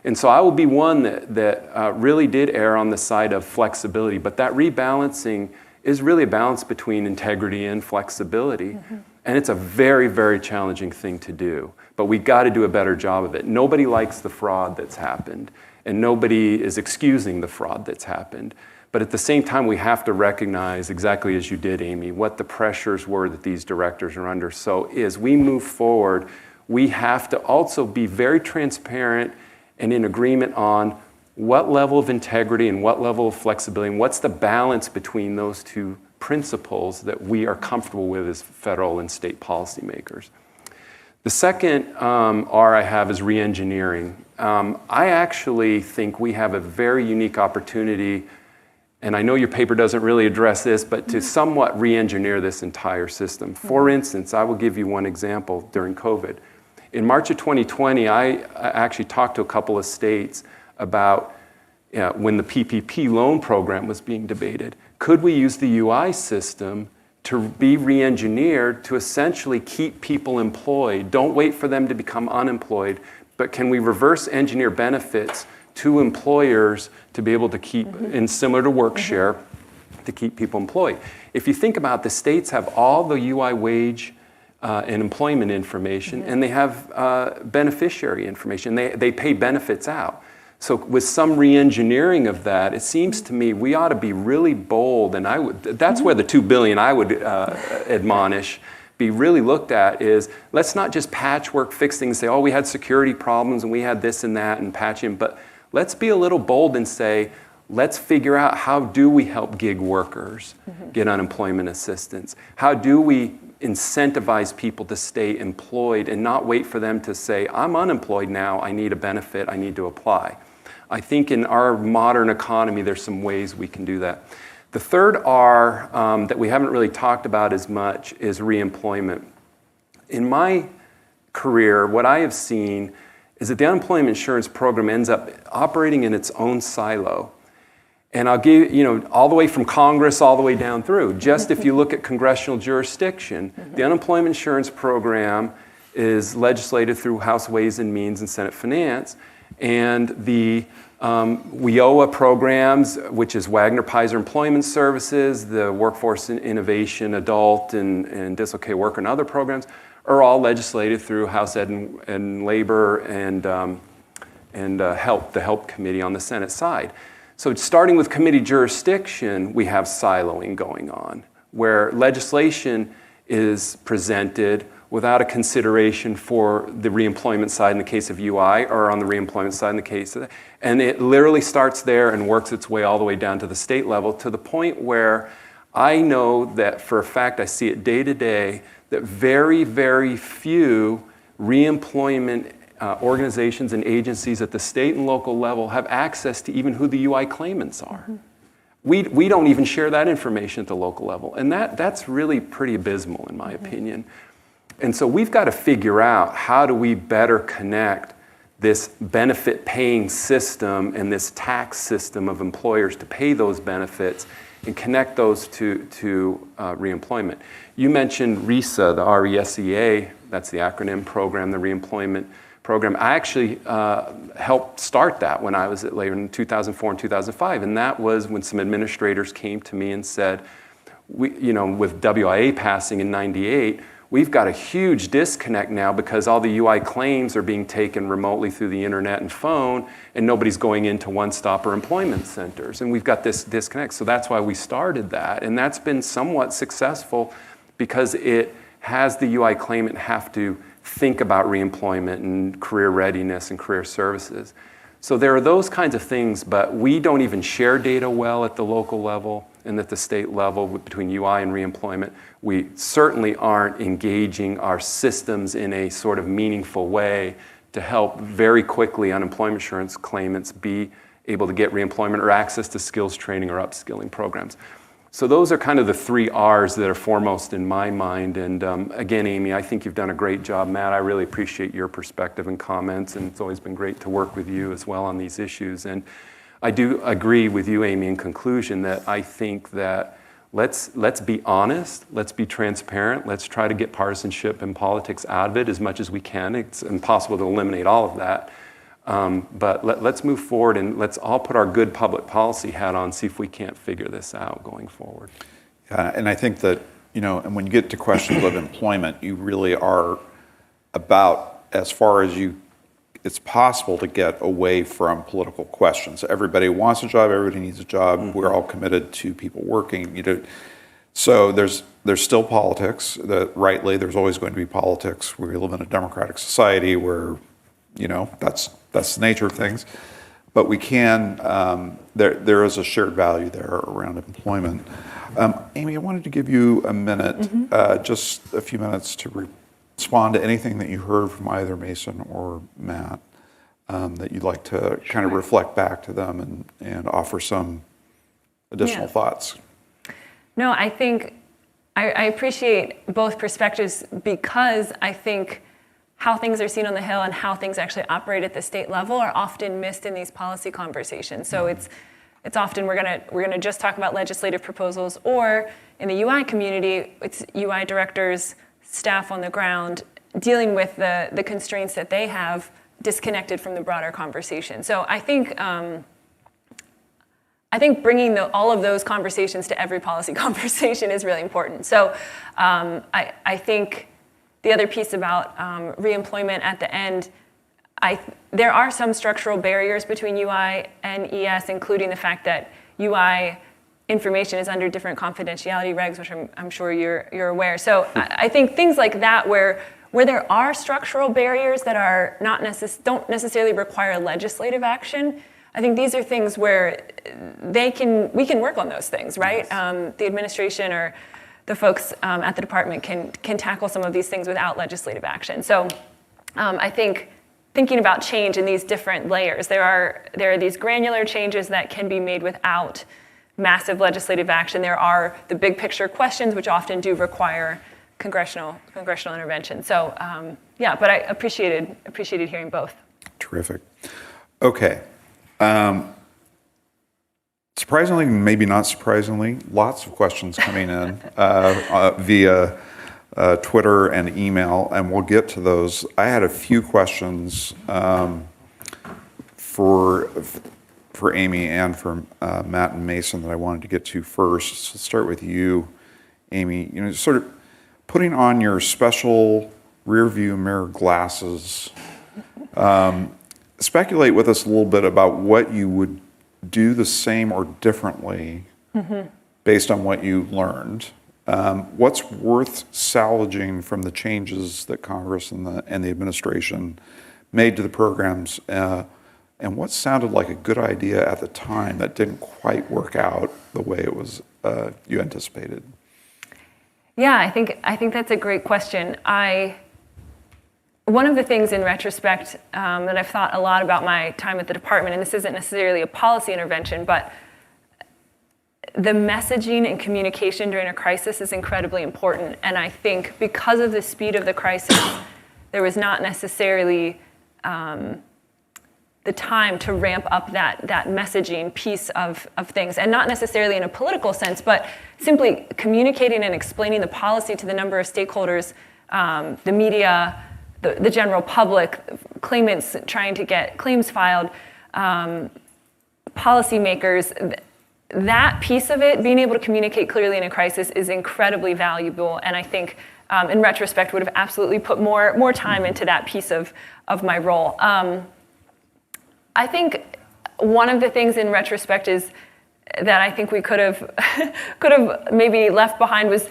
And so I will be one that really did err on the side of flexibility, but that rebalancing is really a balance between integrity and flexibility. Mm-hmm. And it's a very, very challenging thing to do, but we got to do a better job of it. Nobody likes the fraud that's happened, and nobody is excusing the fraud that's happened. But at the same time, we have to recognize, exactly as you did, Amy, what the pressures were that these directors are under. So as we move forward, we have to also be very transparent and in agreement on what level of integrity and what level of flexibility, and what's the balance between those two principles that we are comfortable with as federal and state policymakers. The second R I have is re-engineering. I actually think we have a very unique opportunity, and I know your paper doesn't really address this, but to somewhat re-engineer this entire system. For instance, I will give you one example during COVID. In March of 2020, I actually talked to a couple of states about when the PPP loan program was being debated. Could we use the UI system to be re-engineered to essentially keep people employed? Don't wait for them to become unemployed, but can we reverse engineer benefits to employers to be able to keep, and similar to work share, to keep people employed? If you think about it, the states have all the UI wage and employment information, and they have beneficiary information. They pay benefits out. So with some re-engineering of that, it seems to me we ought to be really bold, and that's where the $2 billion I would admonish be really looked at is, let's not just patchwork fix things, say, oh, we had security problems and we had this and that and patching, but let's be a little bold and say, let's figure out, how do we help gig workers get unemployment assistance? How do we incentivize people to stay employed and not wait for them to say, I'm unemployed now, I need a benefit, I need to apply? I think in our modern economy, there's some ways we can do that. The third R that we haven't really talked about as much is reemployment. In my career, what I have seen is that the unemployment insurance program ends up operating in its own silo. And I'll give, all the way from Congress all the way down through. Just if you look at congressional jurisdiction, the unemployment insurance program is legislated through House Ways and Means and Senate Finance. And the WIOA programs, which is Wagner-Pizer Employment Services, the Workforce Innovation, Adult, and Dislocated Worker and other programs, are all legislated through House Ed and Labor and the Help Committee on the Senate side. So starting with committee jurisdiction, we have siloing going on, where legislation is presented without a consideration for the reemployment side in the case of UI, or on the reemployment side in the case of that. And it literally starts there and works its way all the way down to the state level, to the point where I know that for a fact, I see it day to day, that very, very few reemployment organizations and agencies at the state and local level have access to even who the UI claimants are. We don't even share that information at the local level. And that's really pretty abysmal, in my opinion. And so we've got to figure out, how do we better connect this benefit paying system and this tax system of employers to pay those benefits and connect those to reemployment. You mentioned RESA, the RESEA, that's the acronym program, the reemployment program. I actually helped start that when I was at labor in 2004 and 2005, and that was when some administrators came to me and said, with WIA passing in '98, we've got a huge disconnect now because all the UI claims are being taken remotely through the internet and phone, and nobody's going into one-stop or employment centers, and we've got this disconnect. So that's why we started that, and that's been somewhat successful because it has the UI claimant have to think about reemployment and career readiness and career services. So there are those kinds of things, but we don't even share data well at the local level and at the state level between UI and reemployment. We certainly aren't engaging our systems in a sort of meaningful way to help very quickly unemployment insurance claimants be able to get reemployment or access to skills training or upskilling programs. So those are kind of the 3 R's that are foremost in my mind. And again, Amy, I think you've done a great job. Matt, I really appreciate your perspective and comments, and it's always been great to work with you as well on these issues. And I do agree with you, Amy, in conclusion that I think that let's be honest, let's be transparent, let's try to get partisanship and politics out of it as much as we can. It's impossible to eliminate all of that. But let's move forward and let's all put our good public policy hat on, see if we can't figure this out going forward. And I think that, and when you get to questions of employment, you really are about as far as it's possible to get away from political questions. Everybody wants a job, everybody needs a job, we're all committed to people working. So there's still politics, rightly, there's always going to be politics. We live in a democratic society where, that's the nature of things. But we can, there is a shared value there around employment. Amy, I wanted to give you a minute, just a few minutes to respond to anything that you heard from either Mason or Matt that you'd like to kind of reflect back to them and offer some additional thoughts. No, I think I appreciate both perspectives because I think how things are seen on the Hill and how things actually operate at the state level are often missed in these policy conversations. So it's often we're gonna just talk about legislative proposals, or in the UI community, it's UI directors, staff on the ground dealing with the constraints that they have disconnected from the broader conversation. So I think bringing all of those conversations to every policy conversation is really important. So I think the other piece about reemployment at the end, there are some structural barriers between UI and ES, including the fact that UI information is under different confidentiality regs, which I'm sure you're aware. So I think things like that, where there are structural barriers that are don't necessarily require legislative action, I think these are things where we can work on those things, right? Yes. The administration or the folks at the department can tackle some of these things without legislative action. So I think thinking about change in these different layers, there are these granular changes that can be made without massive legislative action. There are the big picture questions, which often do require congressional intervention. So but I appreciated hearing both. Terrific. Okay. Surprisingly, maybe not surprisingly, lots of questions coming in via Twitter and email, and we'll get to those. I had a few questions for Amy and for Matt and Mason that I wanted to get to first. So let's start with you, Amy. Sort of putting on your special rear view mirror glasses, speculate with us a little bit about what you would do the same or differently based on what you learned. What's worth salvaging from the changes that Congress and the administration made to the programs, and what sounded like a good idea at the time that didn't quite work out the way it was you anticipated? Yeah, I think that's a great question. one of the things in retrospect that I've thought a lot about my time at the department, and this isn't necessarily a policy intervention, but the messaging and communication during a crisis is incredibly important. And I think because of the speed of the crisis, there was not necessarily the time to ramp up that messaging piece of things, and not necessarily in a political sense, but simply communicating and explaining the policy to the number of stakeholders, the media, the general public, claimants trying to get claims filed, policymakers. That piece of it, being able to communicate clearly in a crisis, is incredibly valuable, and I think in retrospect would have absolutely put more time into that piece of my role. I think one of the things in retrospect is that I think we could have maybe left behind was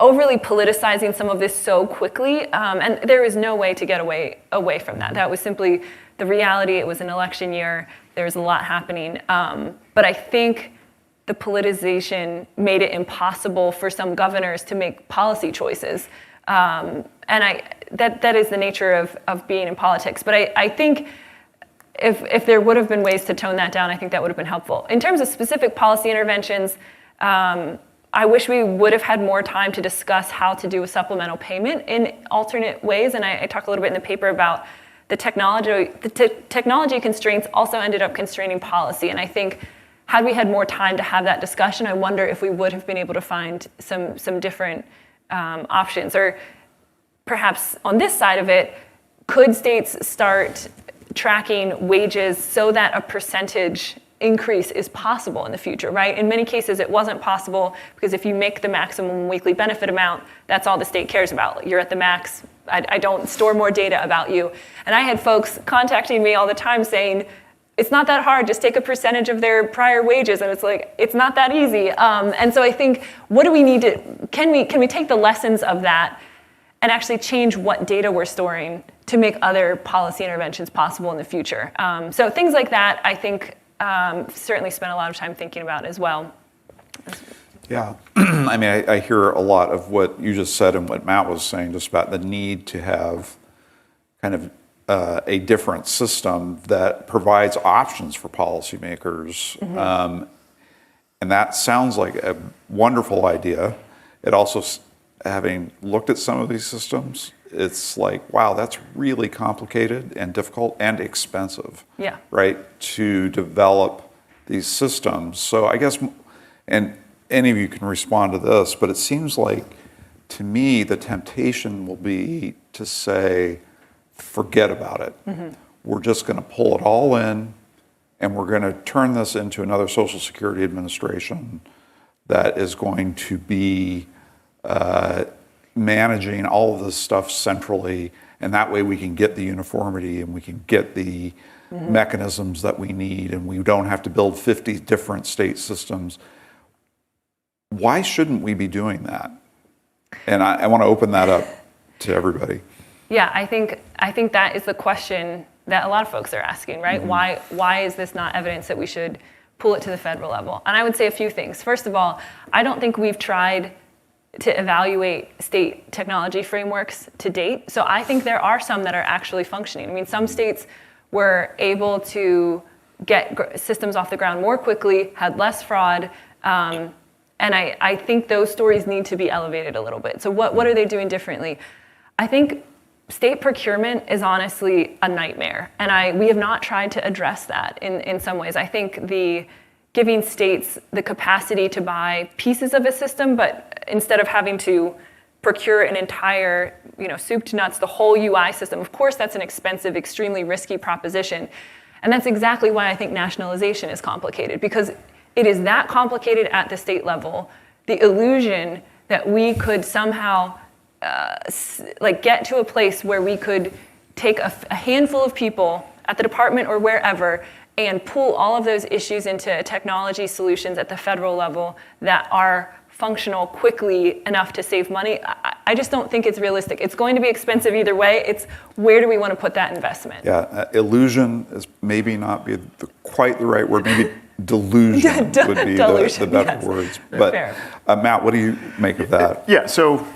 overly politicizing some of this so quickly, and there is no way to get away from that. That was simply the reality. It was an election year. There was a lot happening, but I think the politicization made it impossible for some governors to make policy choices, and that is the nature of being in politics. But I think if there would have been ways to tone that down, I think that would have been helpful. In terms of specific policy interventions, I wish we would have had more time to discuss how to do a supplemental payment in alternate ways, and I talk a little bit in the paper about the technology. The technology constraints also ended up constraining policy, and I think had we had more time to have that discussion, I wonder if we would have been able to find some different options. Or perhaps on this side of it, could states start tracking wages so that a percentage increase is possible in the future, right? In many cases, it wasn't possible because if you make the maximum weekly benefit amount, that's all the state cares about. You're at the max. I don't store more data about you. And I had folks contacting me all the time saying, it's not that hard, just take a percentage of their prior wages. And it's like, it's not that easy. And so I think, what do we need to, can we take the lessons of that and actually change what data we're storing to make other policy interventions possible in the future? So things like that, I think, certainly spent a lot of time thinking about as well. Yeah, I mean, I hear a lot of what you just said and what Matt was saying, just about the need to have kind of a different system that provides options for policymakers. Mm-hmm. And that sounds like a wonderful idea. It also, having looked at some of these systems, it's like, wow, that's really complicated and difficult and expensive, yeah, right, to develop these systems. So I guess, and any of you can respond to this, but it seems like, to me, the temptation will be to say, forget about it. Mm-hmm. We're just going to pull it all in, and we're going to turn this into another Social Security Administration that is going to be managing all of this stuff centrally, and that way we can get the uniformity and we can get the mm-hmm. mechanisms that we need, and we don't have to build 50 different state systems. Why shouldn't we be doing that? And I want to open that up to everybody. Yeah, I think that is the question that a lot of folks are asking, right? Mm-hmm. Why is this not evidence that we should pull it to the federal level? And I would say a few things. First of all, I don't think we've tried to evaluate state technology frameworks to date. So I think there are some that are actually functioning. I mean, some states were able to get systems off the ground more quickly, had less fraud, and I think those stories need to be elevated a little bit. So what are they doing differently? I think state procurement is honestly a nightmare, and we have not tried to address that in some ways. I think giving states the capacity to buy pieces of a system, but instead of having to procure an entire, soup to nuts, the whole UI system, of course that's an expensive, extremely risky proposition. And that's exactly why I think nationalization is complicated, because it is that complicated at the state level. The illusion that we could somehow get to a place where we could take a handful of people at the department or wherever and pull all of those issues into technology solutions at the federal level that are functional quickly enough to save money, I just don't think it's realistic. It's going to be expensive either way. It's where do we want to put that investment? Yeah, illusion is maybe not be quite the right word. Maybe delusion would be the better words. But Matt, what do you make of that? Yeah, so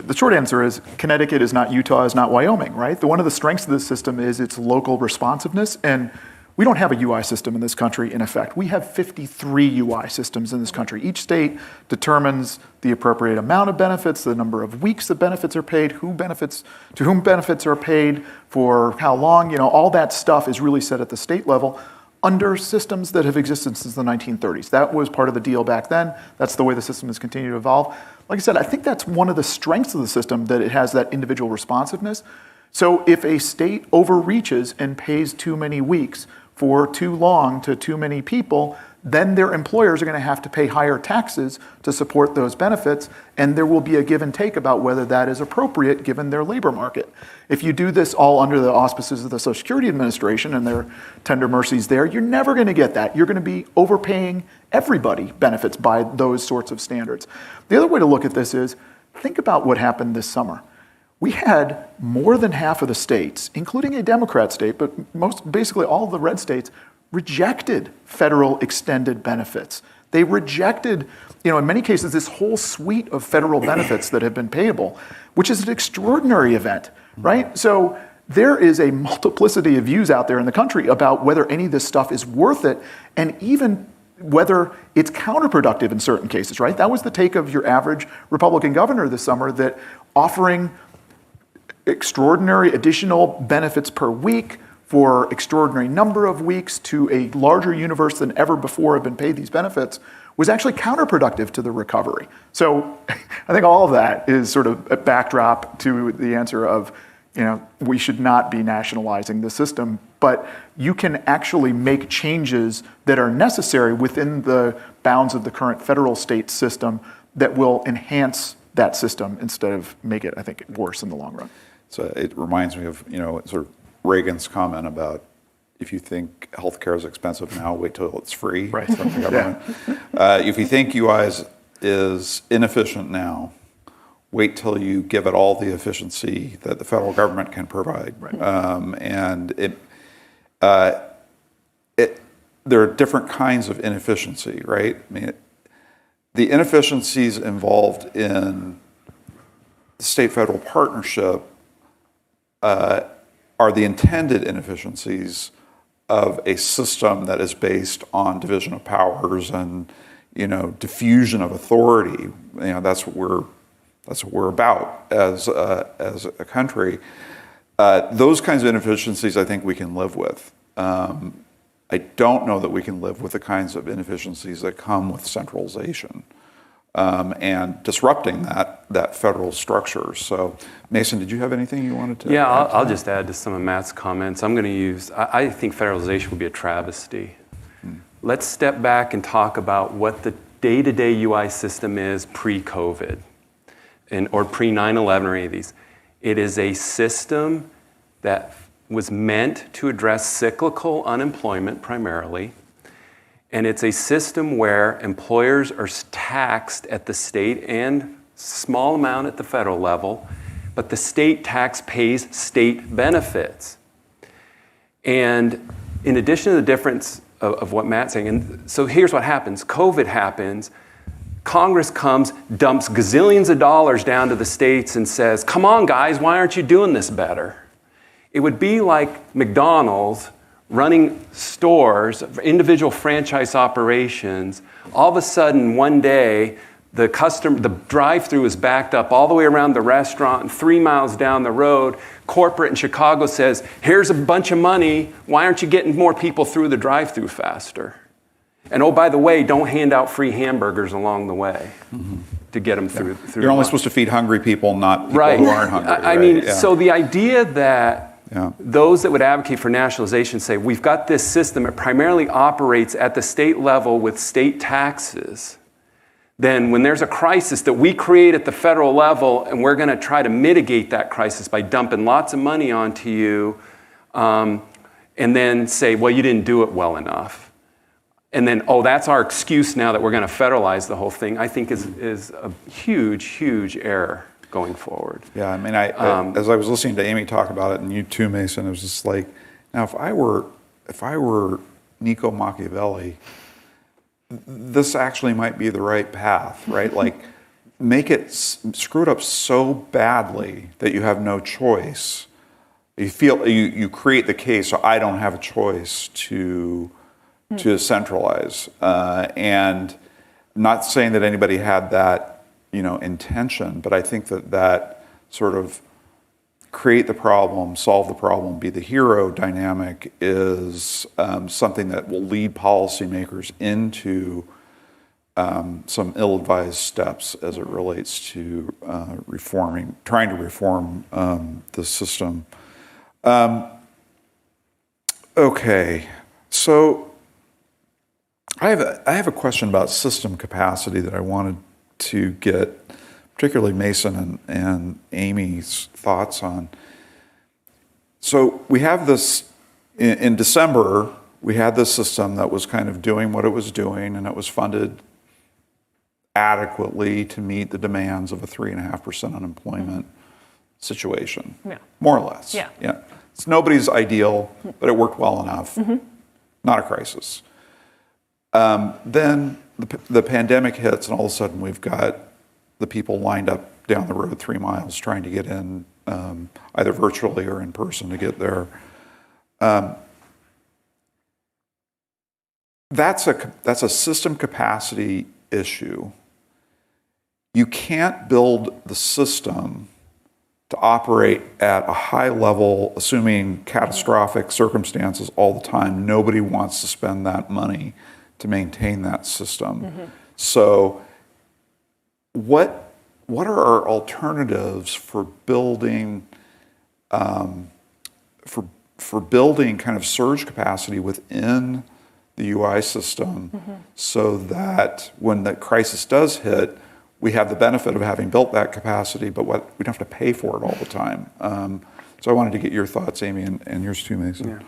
the short answer is Connecticut is not Utah, is not Wyoming, right? One of the strengths of this system is its local responsiveness, and we don't have a UI system in this country in effect. We have 53 UI systems in this country. Each state determines the appropriate amount of benefits, the number of weeks the benefits are paid, to whom benefits are paid, for how long, all that stuff is really set at the state level under systems that have existed since the 1930s. That was part of the deal back then. That's the way the system has continued to evolve. Like I said, I think that's one of the strengths of the system, that it has that individual responsiveness. So if a state overreaches and pays too many weeks for too long to too many people, then their employers are going to have to pay higher taxes to support those benefits, and there will be a give and take about whether that is appropriate given their labor market. If you do this all under the auspices of the Social Security Administration and their tender mercies there, you're never going to get that. You're going to be overpaying everybody benefits by those sorts of standards. The other way to look at this is, think about what happened this summer. We had more than half of the states, including a Democrat state, but basically all of the red states, rejected federal extended benefits. They rejected, in many cases, this whole suite of federal benefits that have been payable, which is an extraordinary event, right? So there is a multiplicity of views out there in the country about whether any of this stuff is worth it, and even whether it's counterproductive in certain cases, right? That was the take of your average Republican governor this summer, that offering extraordinary additional benefits per week for extraordinary number of weeks to a larger universe than ever before have been paid these benefits was actually counterproductive to the recovery. So I think all of that is sort of a backdrop to the answer of, we should not be nationalizing the system, but you can actually make changes that are necessary within the bounds of the current federal state system that will enhance that system instead of make it, I think, worse in the long run. So it reminds me of, sort of Reagan's comment about, if you think healthcare is expensive now, wait till it's free. Right. From the government. If you think UI is inefficient now, wait till you give it all the efficiency that the federal government can provide. Right. And there are different kinds of inefficiency, right? I mean, the inefficiencies involved in the state-federal partnership are the intended inefficiencies of a system that is based on division of powers and, diffusion of authority. That's what we're about as a country. Those kinds of inefficiencies, I think we can live with. I don't know that we can live with the kinds of inefficiencies that come with centralization and disrupting that federal structure. So, Mason, did you have anything you wanted to add? Yeah, I'll just add to some of Matt's comments. I'm going to use, I think federalization would be a travesty. Let's step back and talk about what the day-to-day UI system is pre-COVID or pre-9/11 or any of these. It is a system that was meant to address cyclical unemployment primarily. And it's a system where employers are taxed at the state and small amount at the federal level, but the state tax pays state benefits. And in addition to the difference of what Matt's saying, and so here's what happens. COVID happens. Congress comes, dumps gazillions of dollars down to the states and says, come on, guys, why aren't you doing this better? It would be like McDonald's running stores, individual franchise operations. All of a sudden, one day, the drive-through is backed up all the way around the restaurant, and 3 miles down the road, corporate in Chicago says, here's a bunch of money, why aren't you getting more people through the drive-through faster? And oh, by the way, don't hand out free hamburgers along the way to get them through. You're only supposed to feed hungry people, not people who aren't hungry. I mean, so the idea that those that would advocate for nationalization say, we've got this system, it primarily operates at the state level with state taxes. Then when there's a crisis that we create at the federal level and we're going to try to mitigate that crisis by dumping lots of money onto you and then say, well, you didn't do it well enough. And then, oh, that's our excuse now that we're going to federalize the whole thing, I think is a huge, huge error going forward. Yeah, I mean, as I was listening to Amy talk about it, and you too, Mason, it was just like, now if I were Nico Machiavelli, this actually might be the right path, right? Like, screw it up so badly that you have no choice. You create the case, so I don't have a choice to centralize. And not saying that anybody had that, intention, but I think that sort of create the problem, solve the problem, be the hero dynamic is something that will lead policymakers into some ill-advised steps as it relates to trying to reform the system. Okay, so I have a question about system capacity that I wanted to get particularly Mason and Amy's thoughts on. So we have this, in December, we had this system that was kind of doing what it was doing, and it was funded adequately to meet the demands of a 3.5% unemployment situation, more or less. Yeah. It's nobody's ideal, but it worked well enough. Not a crisis. Then the pandemic hits, and all of a sudden we've got the people lined up down the road 3 miles trying to get in, either virtually or in person to get there. That's a system capacity issue. You can't build the system to operate at a high level, assuming catastrophic circumstances all the time. Nobody wants to spend that money to maintain that system. So what are our alternatives for building for building kind of surge capacity within the UI system so that when the crisis does hit, we have the benefit of having built that capacity, but we don't have to pay for it all the time. So I wanted to get your thoughts, Amy, and yours too, Mason.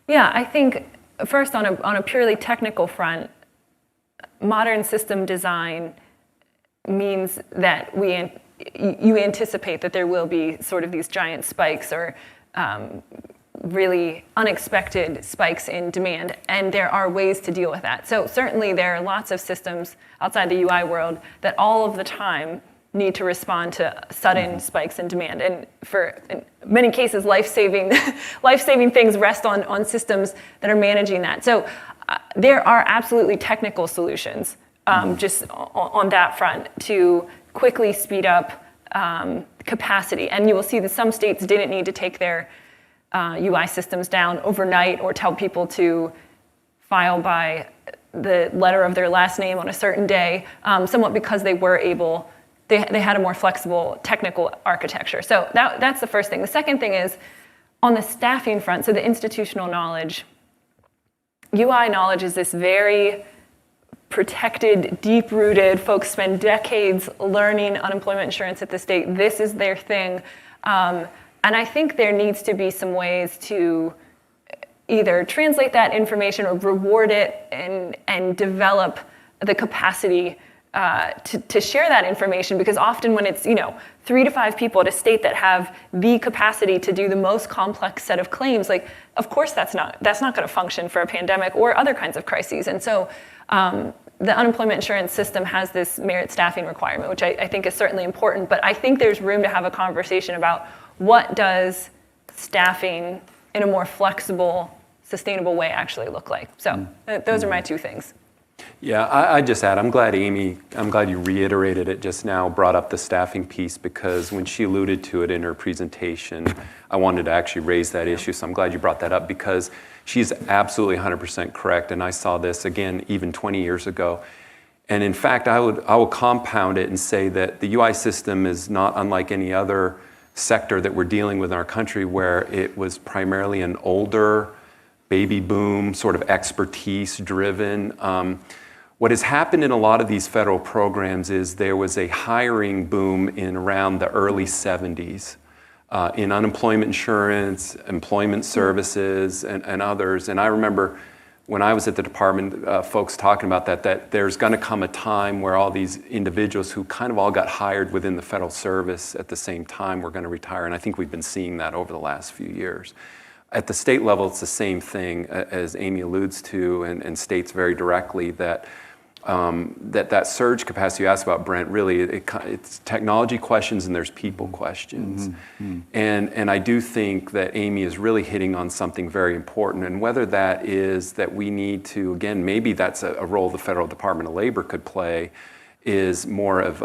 Yeah, I think first on a purely technical front, modern system design means that you anticipate that there will be sort of these giant spikes or really unexpected spikes in demand, and there are ways to deal with that. So certainly there are lots of systems outside the UI world that all of the time need to respond to sudden spikes in demand. And in many cases, life-saving things rest on systems that are managing that. So there are absolutely technical solutions just on that front to quickly speed up capacity. And you will see that some states didn't need to take their UI systems down overnight or tell people to file by the letter of their last name on a certain day, somewhat because they were able, they had a more flexible technical architecture. So that's the first thing. The second thing is on the staffing front, so the institutional knowledge. UI knowledge is this very protected, deep-rooted, folks spend decades learning unemployment insurance at the state. This is their thing. And I think there needs to be some ways to either translate that information or reward it and develop the capacity to share that information, because often when it's 3 to 5 people at a state that have the capacity to do the most complex set of claims, like of course that's not going to function for a pandemic or other kinds of crises. And so the unemployment insurance system has this merit staffing requirement, which I think is certainly important, but I think there's room to have a conversation about what does staffing in a more flexible, sustainable way actually look like. So those are my 2 things. Yeah, I just add, I'm glad you reiterated it just now, brought up the staffing piece, because when she alluded to it in her presentation, I wanted to actually raise that issue. So I'm glad you brought that up, because she's absolutely 100% correct. And I saw this again, even 20 years ago. And in fact, I will compound it and say that the UI system is not unlike any other sector that we're dealing with in our country, where it was primarily an older baby boom, sort of expertise driven. What has happened in a lot of these federal programs is there was a hiring boom in around the early 70s in unemployment insurance, employment services, and others. And I remember when I was at the department, folks talking about that there's going to come a time where all these individuals who kind of all got hired within the federal service at the same time were going to retire. And I think we've been seeing that over the last few years. At the state level, it's the same thing, as Amy alludes to and states very directly, that that surge capacity you asked about, Brent, really, it's technology questions and there's people questions. And I do think that Amy is really hitting on something very important. And whether that is that we need to, again, maybe that's a role the Federal Department of Labor could play, is more of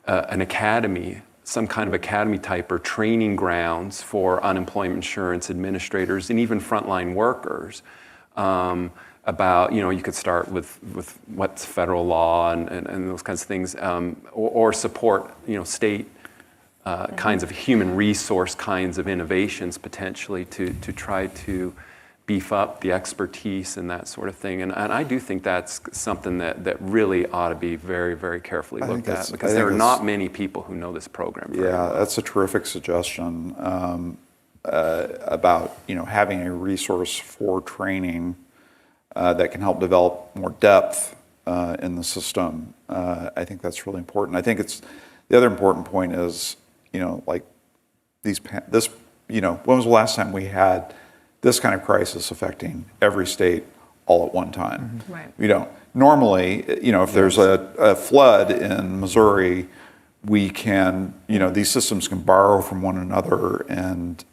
an academy, some kind of academy type or training grounds for unemployment insurance administrators and even frontline workers. About, you could start with what's federal law and those kinds of things, or support, state kinds of human resource kinds of innovations potentially to try to beef up the expertise and that sort of thing. And I do think that's something that really ought to be very, very carefully looked at, because there are not many people who know this program very well. That's a terrific suggestion about, having a resource for training that can help develop more depth in the system. I think that's really important. I think the other important point is, like when was the last time we had this kind of crisis affecting every state all at one time? Right. Normally, if there's a flood in Missouri, we can, these systems can borrow from one another, and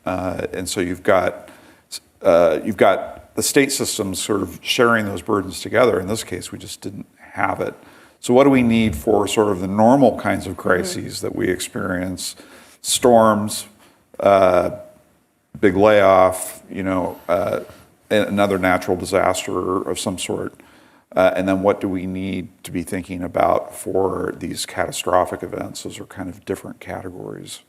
so you've got the state systems sort of sharing those burdens together. In this case, we just didn't have it. So what do we need for sort of the normal kinds of crises that we experience? Storms, big layoff, another natural disaster of some sort. And then what do we need to be thinking about for these catastrophic events? Those are kind of different categories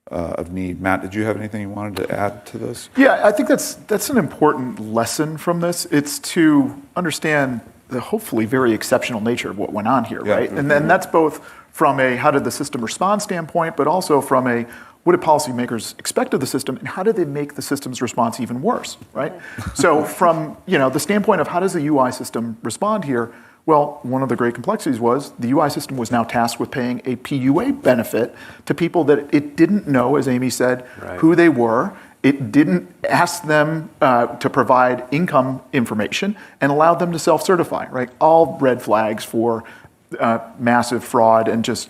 of need. Matt, did you have anything you wanted to add to this? Yeah, I think that's an important lesson from this. It's to understand the hopefully very exceptional nature of what went on here, right? And then that's both from a how did the system respond standpoint, but also from a what did policymakers expect of the system, and how did they make the system's response even worse, right? So from the standpoint of how does the UI system respond here, well, one of the great complexities was the UI system was now tasked with paying a PUA benefit to people that it didn't know, as Amy said, who they were. It didn't ask them to provide income information and allowed them to self-certify, right? All red flags for massive fraud and just,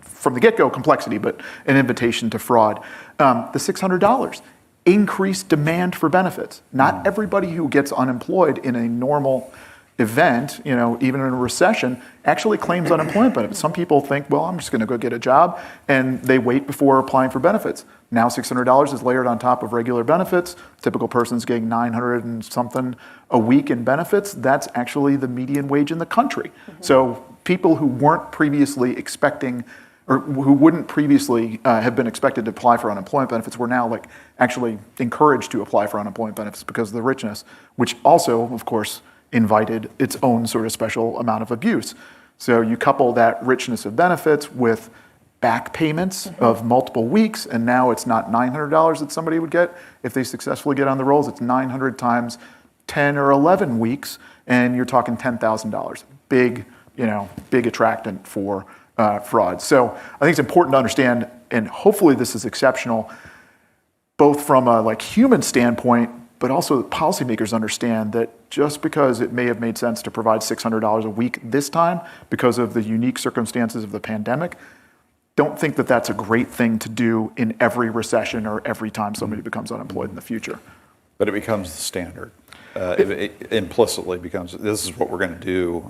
from the get-go complexity, but an invitation to fraud. The $600, increased demand for benefits. Not everybody who gets unemployed in a normal event, even in a recession, actually claims unemployment benefits. Some people think, well, I'm just going to go get a job, and they wait before applying for benefits. Now $600 is layered on top of regular benefits. Typical person's getting $900 and something a week in benefits. That's actually the median wage in the country. So people who weren't previously expecting, or who wouldn't previously have been expected to apply for unemployment benefits were now actually encouraged to apply for unemployment benefits because of the richness, which also, of course, invited its own sort of special amount of abuse. So you couple that richness of benefits with back payments of multiple weeks, and now it's not $900 that somebody would get if they successfully get on the rolls. It's 900 times 10 or 11 weeks, and you're talking $10,000. Big attractant for fraud. So I think it's important to understand, and hopefully this is exceptional, both from a human standpoint, but also policymakers understand that just because it may have made sense to provide $600 a week this time because of the unique circumstances of the pandemic, don't think that that's a great thing to do in every recession or every time somebody becomes unemployed in the future. But it becomes the standard. It implicitly becomes, this is what we're going to do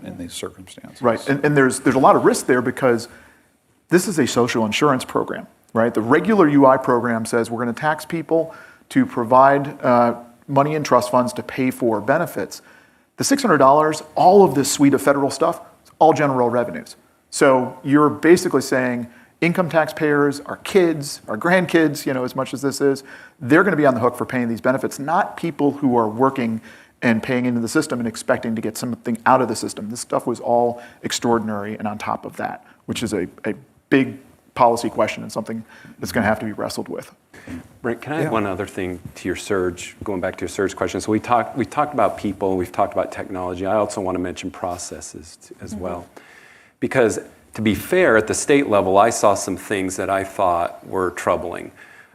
in these circumstances. Right, and there's a lot of risk there because this is a social insurance program, right? The regular UI program says we're going to tax people to provide money in trust funds to pay for benefits. The $600, all of this suite of federal stuff, it's all general revenues. So you're basically saying income taxpayers, our kids, our grandkids, as much as this is, they're going to be on the hook for paying these benefits, not people who are working and paying into the system and expecting to get something out of the system. This stuff was all extraordinary and on top of that, which is a big policy question and something that's going to have to be wrestled with. Brent, can I add one other thing to your surge, going back to your surge question? So we talked about people, we've talked about technology. I also want to mention processes as well. Because to be fair, at the state level, I saw some things that I thought were troubling.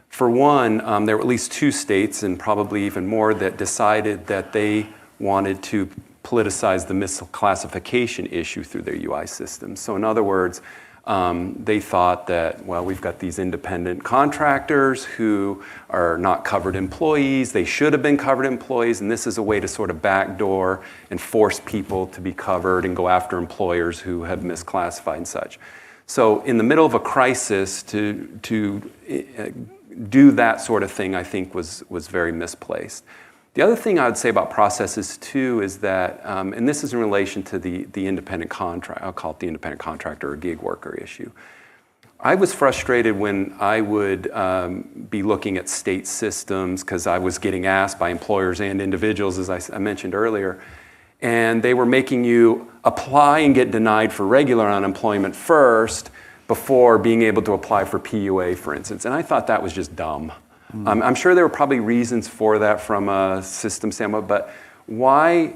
For one, there were at least 2 states, and probably even more, that decided that they wanted to politicize the misclassification issue through their UI systems. So in other words, they thought that, well, we've got these independent contractors who are not covered employees. They should have been covered employees, and this is a way to sort of backdoor and force people to be covered and go after employers who have misclassified and such. So in the middle of a crisis, to do that sort of thing, I think was very misplaced. The other thing I would say about processes too is that, and this is in relation to the independent contract, I'll call it the independent contractor or gig worker issue. I was frustrated when I would be looking at state systems because I was getting asked by employers and individuals, as I mentioned earlier, and they were making you apply and get denied for regular unemployment first before being able to apply for PUA, for instance. And I thought that was just dumb. I'm sure there were probably reasons for that from a system standpoint, but why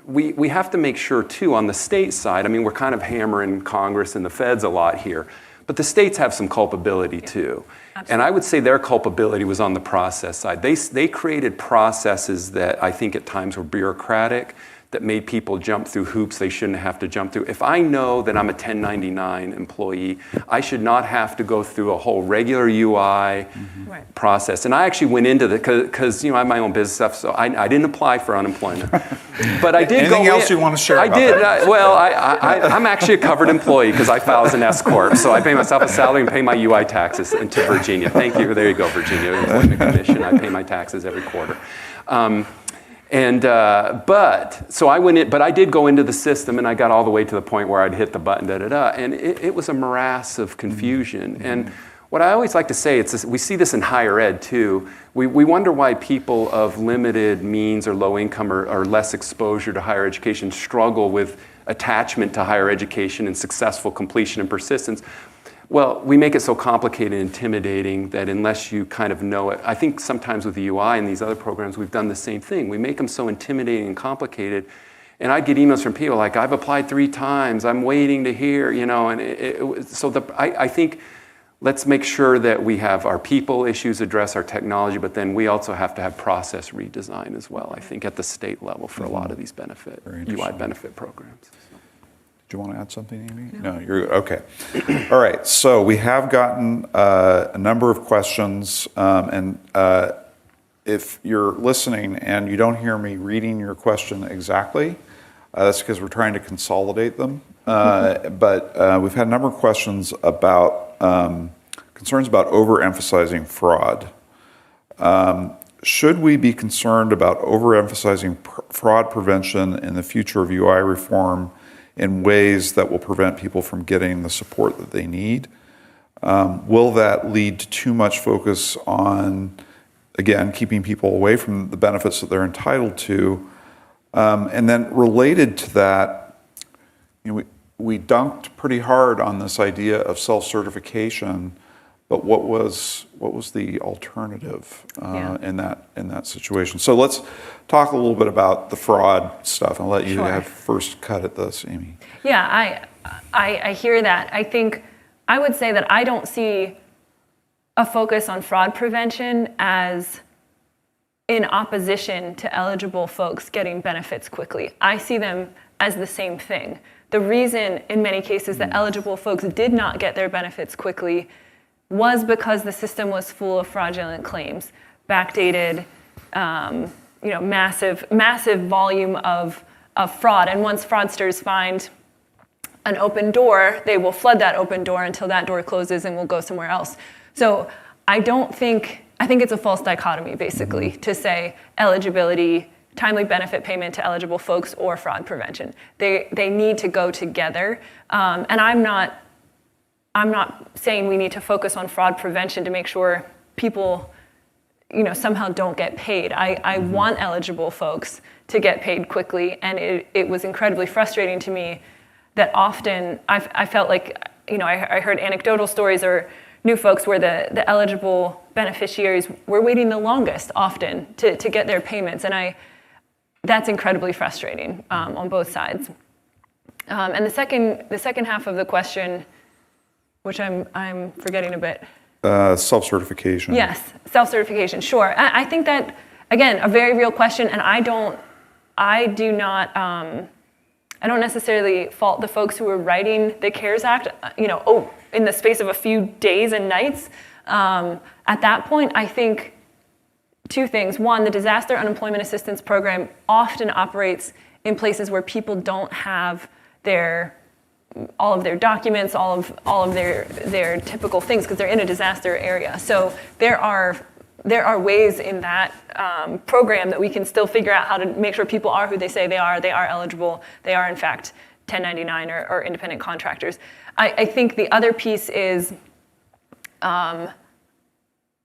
we have to make sure too on the state side, I mean, we're kind of hammering Congress and the feds a lot here, but the states have some culpability too. Absolutely. And I would say their culpability was on the process side. They created processes that I think at times were bureaucratic, that made people jump through hoops they shouldn't have to jump through. If I know that I'm a 1099 employee, I should not have to go through a whole regular UI process. And I actually went into the, because I have my own business stuff, so I didn't apply for unemployment. But I did Anything else you want to share I about did. that? I'm actually a covered employee because I file as an S Corp. So I pay myself a salary and pay my UI taxes into Virginia. Thank you. There you go, Virginia Employment Commission. I pay my taxes every quarter. So I went in, but I did go into the system and I got all the way to the point where I'd hit the button, and it was a morass of confusion. And what I always like to say, we see this in higher ed too. We wonder why people of limited means or low income or less exposure to higher education struggle with attachment to higher education and successful completion and persistence. Well, we make it so complicated and intimidating that unless you kind of know it, I think sometimes with the UI and these other programs, we've done the same thing. We make them so intimidating and complicated. And I'd get emails from people like, I've applied 3 times, I'm waiting to hear, and I think let's make sure that we have our people issues address our technology, but then we also have to have process redesign as well, I think, at the state level for a lot of these UI benefit programs. Do you want to add something, Amy? No, you're okay. All right, so we have gotten a number of questions, and if you're listening and you don't hear me reading your question exactly, that's because we're trying to consolidate them. But we've had a number of questions about concerns about overemphasizing fraud. Should we be concerned about overemphasizing fraud prevention in the future of UI reform in ways that will prevent people from getting the support that they need? Will that lead to too much focus on, again, keeping people away from the benefits that they're entitled to? And then related to that, we dunked pretty hard on this idea of self-certification, but what was the alternative in that situation? So let's talk a little bit about the fraud stuff. I'll let you have first cut at this, Amy. Yeah, I hear that. I think I would say that I don't see a focus on fraud prevention as in opposition to eligible folks getting benefits quickly. I see them as the same thing. The reason in many cases that eligible folks did not get their benefits quickly was because the system was full of fraudulent claims, backdated, massive volume of fraud. And once fraudsters find an open door, they will flood that open door until that door closes and will go somewhere else. So I think it's a false dichotomy, basically, to say eligibility, timely benefit payment to eligible folks, or fraud prevention. They need to go together. And I'm not saying we need to focus on fraud prevention to make sure people, somehow don't get paid. I want eligible folks to get paid quickly, and it was incredibly frustrating to me that often I felt like, I heard anecdotal stories or knew folks where the eligible beneficiaries were waiting the longest often to get their payments, and that's incredibly frustrating on both sides. And the second half of the question, which I'm forgetting a bit. Self-certification. Yes, self-certification, sure. I think that, again, a very real question, and I I do not, I don't necessarily fault the folks who were writing the CARES Act, in the space of a few days and nights. At that point, I think two things. One, the disaster unemployment assistance program often operates in places where people don't have all of their documents, all of their typical things, because they're in a disaster area. So there are ways in that program that we can still figure out how to make sure people are who they say they are eligible, they are in fact 1099 or independent contractors. I think the other piece is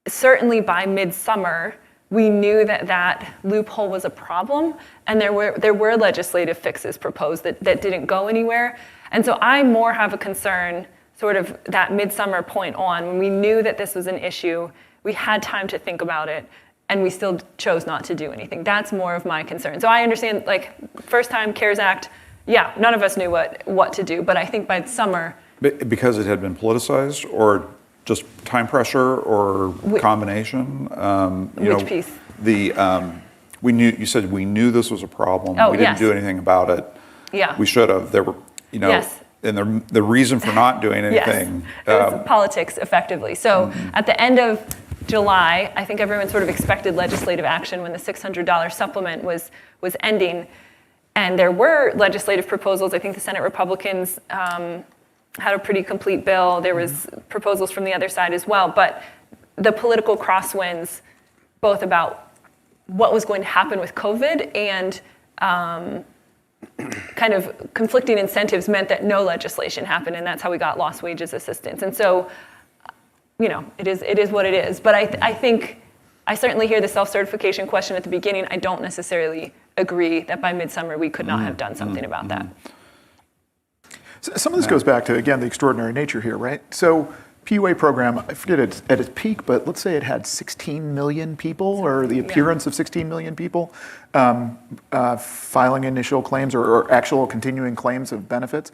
certainly by midsummer, we knew that loophole was a problem, and there were legislative fixes proposed that didn't go anywhere. And so I more have a concern sort of that midsummer point on, when we knew that this was an issue, we had time to think about it, and we still chose not to do anything. That's more of my concern. So I understand, first time CARES Act, yeah, none of us knew what to do, but I think by the summer. Because it had been politicized, or just time pressure, or combination? Which piece? You said we knew this was a problem. Oh, we didn't yes. do anything about it. Yeah. We should have. There were, Yes. and the reason for not doing anything. Yes. It was politics, effectively. So at the end of July, I think everyone sort of expected legislative action when the $600 supplement was ending. And there were legislative proposals. I think the Senate Republicans had a pretty complete bill. There was proposals from the other side as well. But the political crosswinds, both about what was going to happen with COVID and kind of conflicting incentives, meant that no legislation happened, and that's how we got lost wages assistance. And so, it is what it is. But I think I certainly hear the self-certification question at the beginning. I don't necessarily agree that by midsummer we could not have done something about that. So some of this goes back to, again, the extraordinary nature here, right? So PUA program, I forget it's at its peak, but let's say it had 16 million people, or the appearance of 16 million people filing initial claims or actual continuing claims of benefits.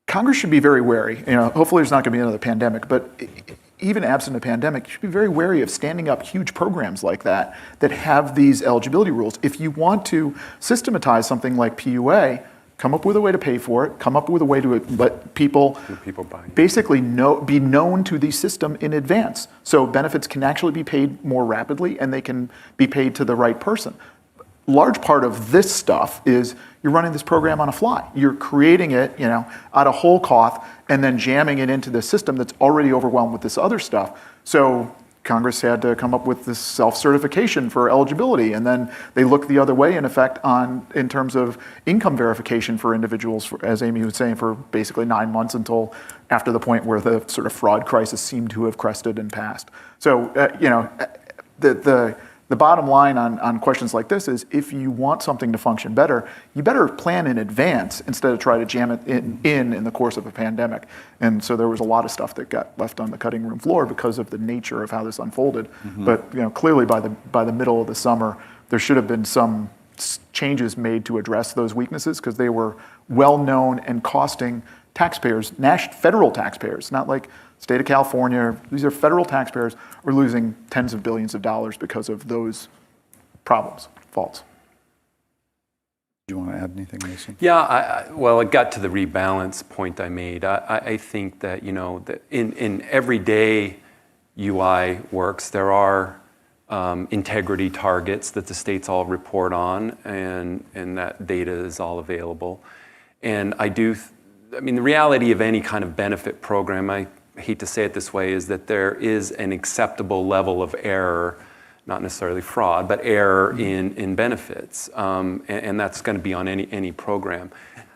Congress should be very wary. Hopefully there's not going to be another pandemic, but even absent a pandemic, you should be very wary of standing up huge programs like that have these eligibility rules. If you want to systematize something like PUA, come up with a way to pay for it, come up with a way to let people basically be known to the system in advance. So benefits can actually be paid more rapidly, and they can be paid to the right person. Large part of this stuff is you're running this program on a fly. You're creating it, out of whole cloth, and then jamming it into the system that's already overwhelmed with this other stuff. So Congress had to come up with this self-certification for eligibility, and then they look the other way, in effect, in terms of income verification for individuals, as Amy was saying, for basically 9 months until after the point where the sort of fraud crisis seemed to have crested and passed. So, the bottom line on questions like this is, if you want something to function better, you better plan in advance instead of try to jam it in the course of a pandemic. And so there was a lot of stuff that got left on the cutting room floor because of the nature of how this unfolded. But clearly by the middle of the summer, there should have been some changes made to address those weaknesses, because they were well known and costing taxpayers, federal taxpayers, not like state of California. These are federal taxpayers are losing tens of billions of dollars because of those problems, faults. Do you want to add anything, Mason? Yeah, it got to the rebalance point I made. I think that, that in everyday UI works, there are integrity targets that the states all report on, and that data is all available. And the reality of any kind of benefit program, I hate to say it this way, is that there is an acceptable level of error, not necessarily fraud, but error in benefits, and that's going to be on any program.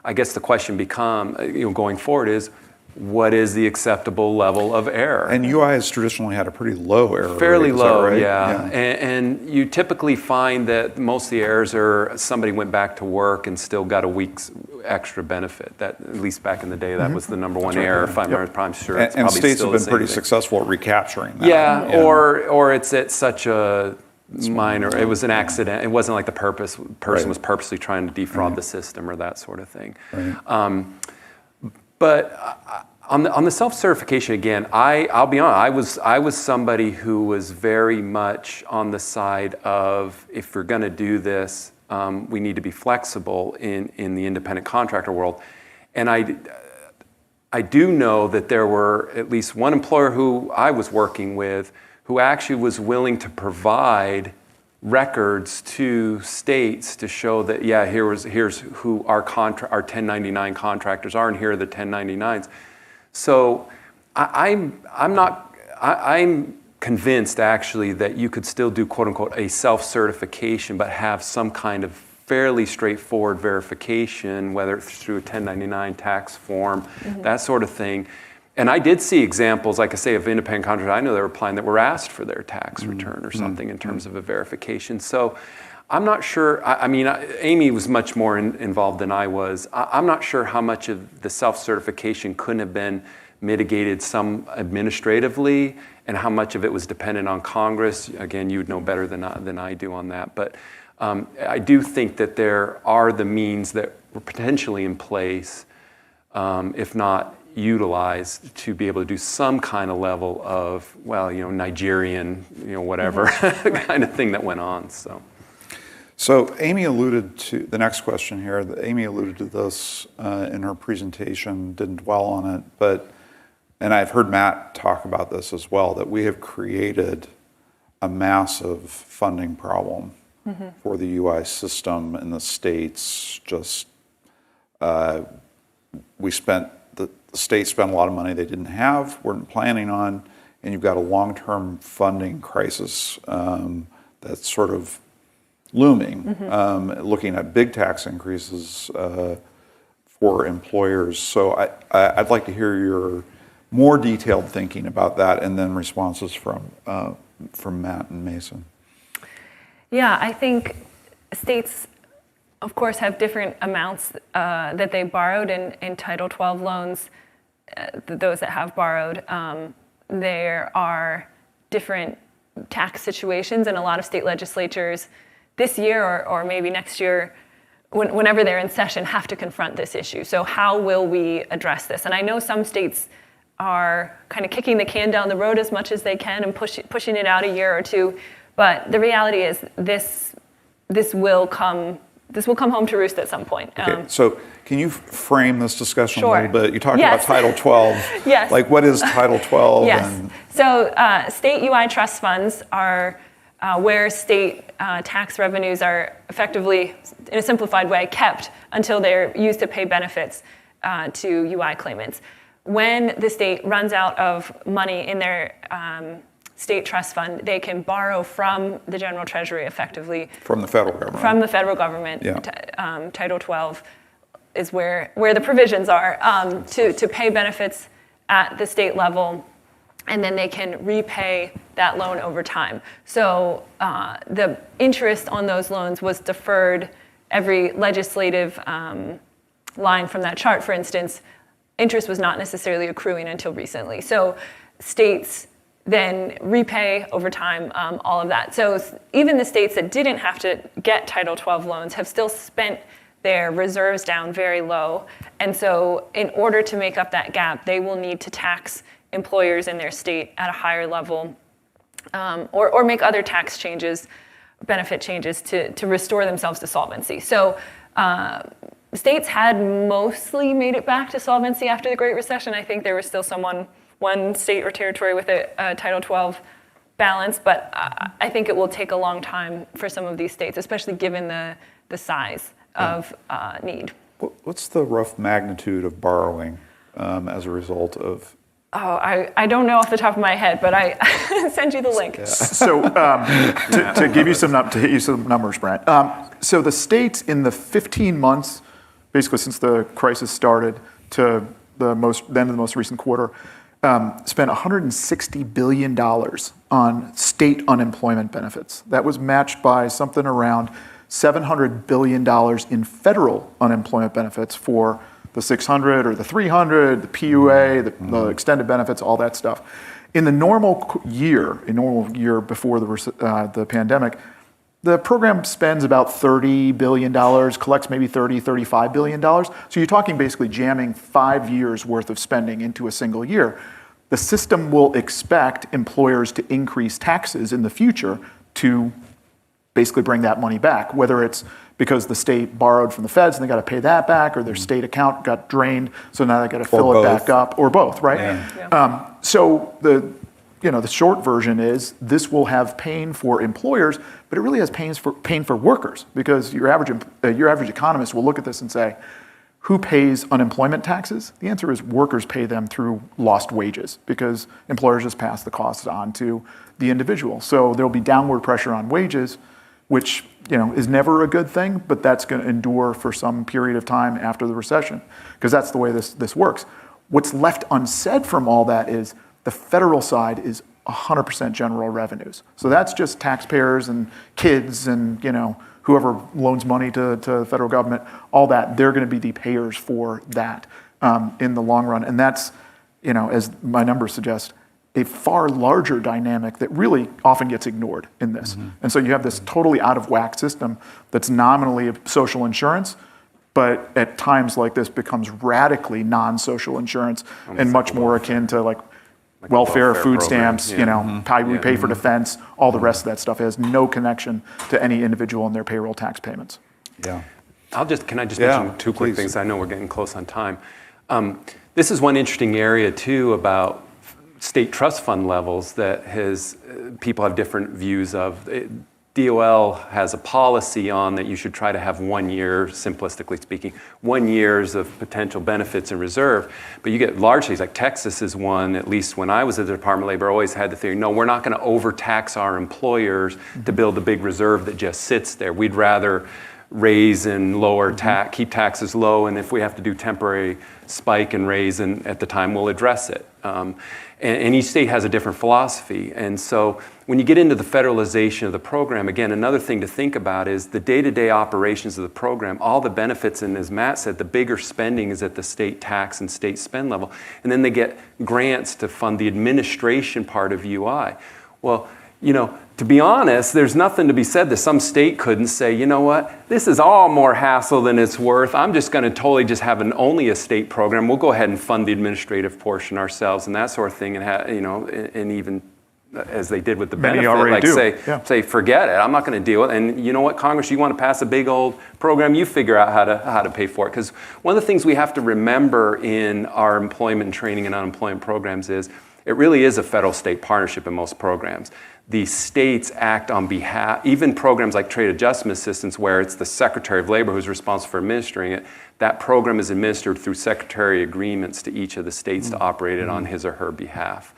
I guess the question going forward is, what is the acceptable level of error? And UI has traditionally had a pretty low error Fairly rate, low, right? yeah. And you typically find that most of the errors are somebody went back to work and still got a week's extra benefit. That, at least back in the day, that was the number one error. If I'm sure it's and probably states still have been the pretty same thing. successful at recapturing that. Yeah, or it's at such a minor, it was an accident. It wasn't like the person was purposely trying to defraud the system or that sort of thing. Right. But On the self-certification again, I'll be honest. I was somebody who was very much on the side of, if we're going to do this, we need to be flexible in the independent contractor world. And I do know that there were at least one employer who I was working with who actually was willing to provide records to states to show that, yeah, here's who our 1099 contractors are, and here are the 1099s. So I'm convinced actually that you could still do quote unquote a self-certification, but have some kind of fairly straightforward verification, whether it's through a 1099 tax form, that sort of thing. And I did see examples, like I say, of independent contractors I know they were applying that were asked for their tax return or something in terms of a verification. So I'm not sure. I mean, Amy was much more involved than I was. I'm not sure how much of the self-certification couldn't have been mitigated some administratively, and how much of it was dependent on Congress. Again, you would know better than I do on that. But I do think that there are the means that were potentially in place, if not utilized, to be able to do some kind of level of, well, Nigerian, whatever kind of thing that went on. So Amy alluded to the next question here. Amy alluded to this in her presentation, didn't dwell on it, and I've heard Matt talk about this as well, that we have created a massive funding problem for the UI system in the states. Just the states spent a lot of money they didn't have, weren't planning on, and you've got a long-term funding crisis that's sort of looming, looking at big tax increases for employers. So I'd like to hear your more detailed thinking about that, and then responses from Matt and Mason. Yeah, I think states, of course, have different amounts that they borrowed in Title 12 loans, those that have borrowed. There are different tax situations, and a lot of state legislatures this year or maybe next year, whenever they're in session, have to confront this issue. So how will we address this? And I know some states are kind of kicking the can down the road as much as they can and pushing it out a year or two. But the reality is this will come home to roost at some point. Okay, so can you frame this discussion Sure. a little bit? You talked Yes. about Title 12. Yes. Like, what is Title 12? Yes. So state UI trust funds are where state tax revenues are effectively, in a simplified way, kept until they're used to pay benefits to UI claimants. When the state runs out of money in their state trust fund, they can borrow from the general treasury effectively. From the federal government. From the federal government. Yeah. Title 12 is where the provisions are to pay benefits at the state level, and then they can repay that loan over time. So the interest on those loans was deferred. Every legislative line from that chart, for instance, interest was not necessarily accruing until recently. So states then repay over time all of that. So even the states that didn't have to get Title 12 loans have still spent their reserves down very low. And so in order to make up that gap, they will need to tax employers in their state at a higher level, or make other tax changes, benefit changes to restore themselves to solvency. So states had mostly made it back to solvency after the Great Recession. I think there was still one state or territory with a Title 12 balance, but I think it will take a long time for some of these states, especially given the size of need. What's the rough magnitude of borrowing as a result of? Oh, I don't know off the top of my head, but I send you the link. Yeah. So to give you to hit you some numbers, Brent. So the states in the 15 months, basically since the crisis started to the end of the most recent quarter, spent $160 billion on state unemployment benefits. That was matched by something around $700 billion in federal unemployment benefits for the 600 or the 300, the PUA, the extended benefits, all that stuff. In the normal year before the pandemic, The program spends about $30 billion, collects maybe $35 billion. So you're talking basically jamming 5 years worth of spending into a single year. The system will expect employers to increase taxes in the future to basically bring that money back, whether it's because the state borrowed from the feds and they got to pay that back, or their state account got drained, so now they got to fill it back up, or both, right? Yeah. So the short version is this will have pain for employers, but it really has pain for workers, because your average economist will look at this and say, who pays unemployment taxes? The answer is workers pay them through lost wages, because employers just pass the costs on to the individual. So there'll be downward pressure on wages, which is never a good thing, but that's going to endure for some period of time after the recession, because that's the way this works. What's left unsaid from all that is the federal side is 100% general revenues. So that's just taxpayers and kids and whoever loans money to the federal government, all that, they're going to be the payers for that in the long run. And that's, as my numbers suggest, a far larger dynamic that really often gets ignored in this. Mm-hmm. And so you have this totally out of whack system that's nominally social insurance, but at times like this becomes radically non-social insurance and much more akin to like welfare, food stamps, we pay for defense, all the rest of that stuff. It has no connection to any individual and their payroll tax payments. Yeah. Can I just mention two quick things? I know we're getting close on time. This is one interesting area too about state trust fund levels that people have different views of. DOL has a policy on that you should try to have 1 year, simplistically speaking, 1 year's of potential benefits in reserve. But you get large states, like Texas is one, at least when I was at the Department of Labor, always had the theory, no, we're not going to overtax our employers to build a big reserve that just sits there. We'd rather raise and lower keep taxes low, and if we have to do temporary spike and raise, and at the time we'll address it. And each state has a different philosophy. And so when you get into the federalization of the program, again, another thing to think about is the day-to-day operations of the program, all the benefits, and as Matt said, the bigger spending is at the state tax and state spend level. And then they get grants to fund the administration part of UI. Well, to be honest, there's nothing to be said that some state couldn't say, you know what, this is all more hassle than it's worth. I'm just going to totally just have only a state program. We'll go ahead and fund the administrative portion ourselves and that sort of thing. And even as they did with the benefit, say, forget it. I'm not going to deal with it. And you know what, Congress, you want to pass a big old program, you figure out how to pay for it. Because one of the things we have to remember in our employment training and unemployment programs is it really is a federal-state partnership in most programs. The states act on behalf, even programs like trade adjustment assistance, where it's the Secretary of Labor who's responsible for administering it, that program is administered through secretary agreements to each of the states to operate it on his or her behalf.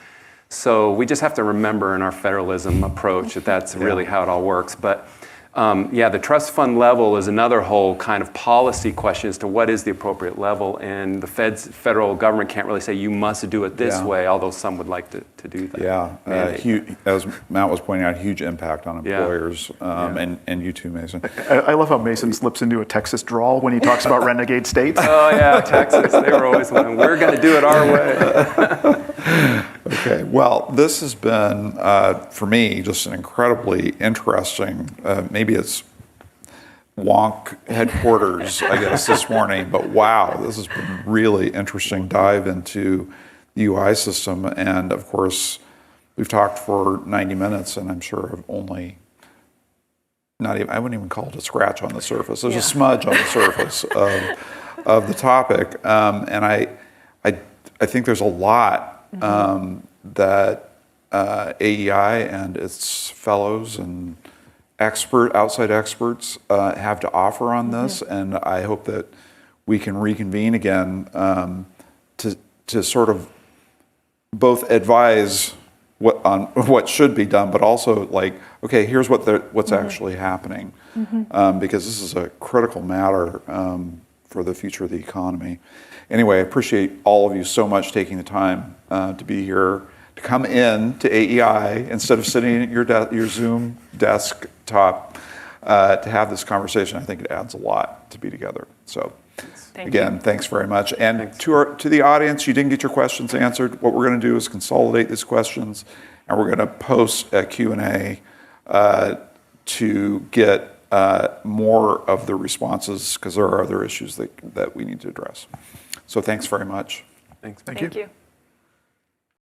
So we just have to remember in our federalism approach that that's really how it all works. But the trust fund level is another whole kind of policy question as to what is the appropriate level, and the federal government can't really say you must do it this way, although some would like to do that. Yeah, as Matt was pointing out, huge impact on employers, and you too, Mason. I love how Mason slips into a Texas drawl when he talks about renegade states. Oh yeah, Texas, they were always one. We're going to do it our way. Okay, well, this has been, for me, just an incredibly interesting, maybe it's wonk headquarters, I guess, this morning, but wow, this has been really interesting dive into the UI system. And of course, we've talked for 90 minutes, and I'm sure I've only, I wouldn't even call it a scratch on the surface. There's a smudge on the surface of the topic. And I think there's a lot that AEI and its fellows and outside experts have to offer on this, and I hope that we can reconvene again to sort of both advise what should be done, but also okay, here's what's actually happening, because this is a critical matter for the future of the economy. Anyway, I appreciate all of you so much taking the time to be here, to come in to AEI instead of sitting at your Zoom desktop to have this conversation. I think it adds a lot to be together. So thanks very much. And to the audience, you didn't get your questions answered. What we're going to do is consolidate these questions, and we're going to post a Q&A to get more of the responses, because there are other issues that we need to address. So thanks very much. Thanks. Thank Thank you. you.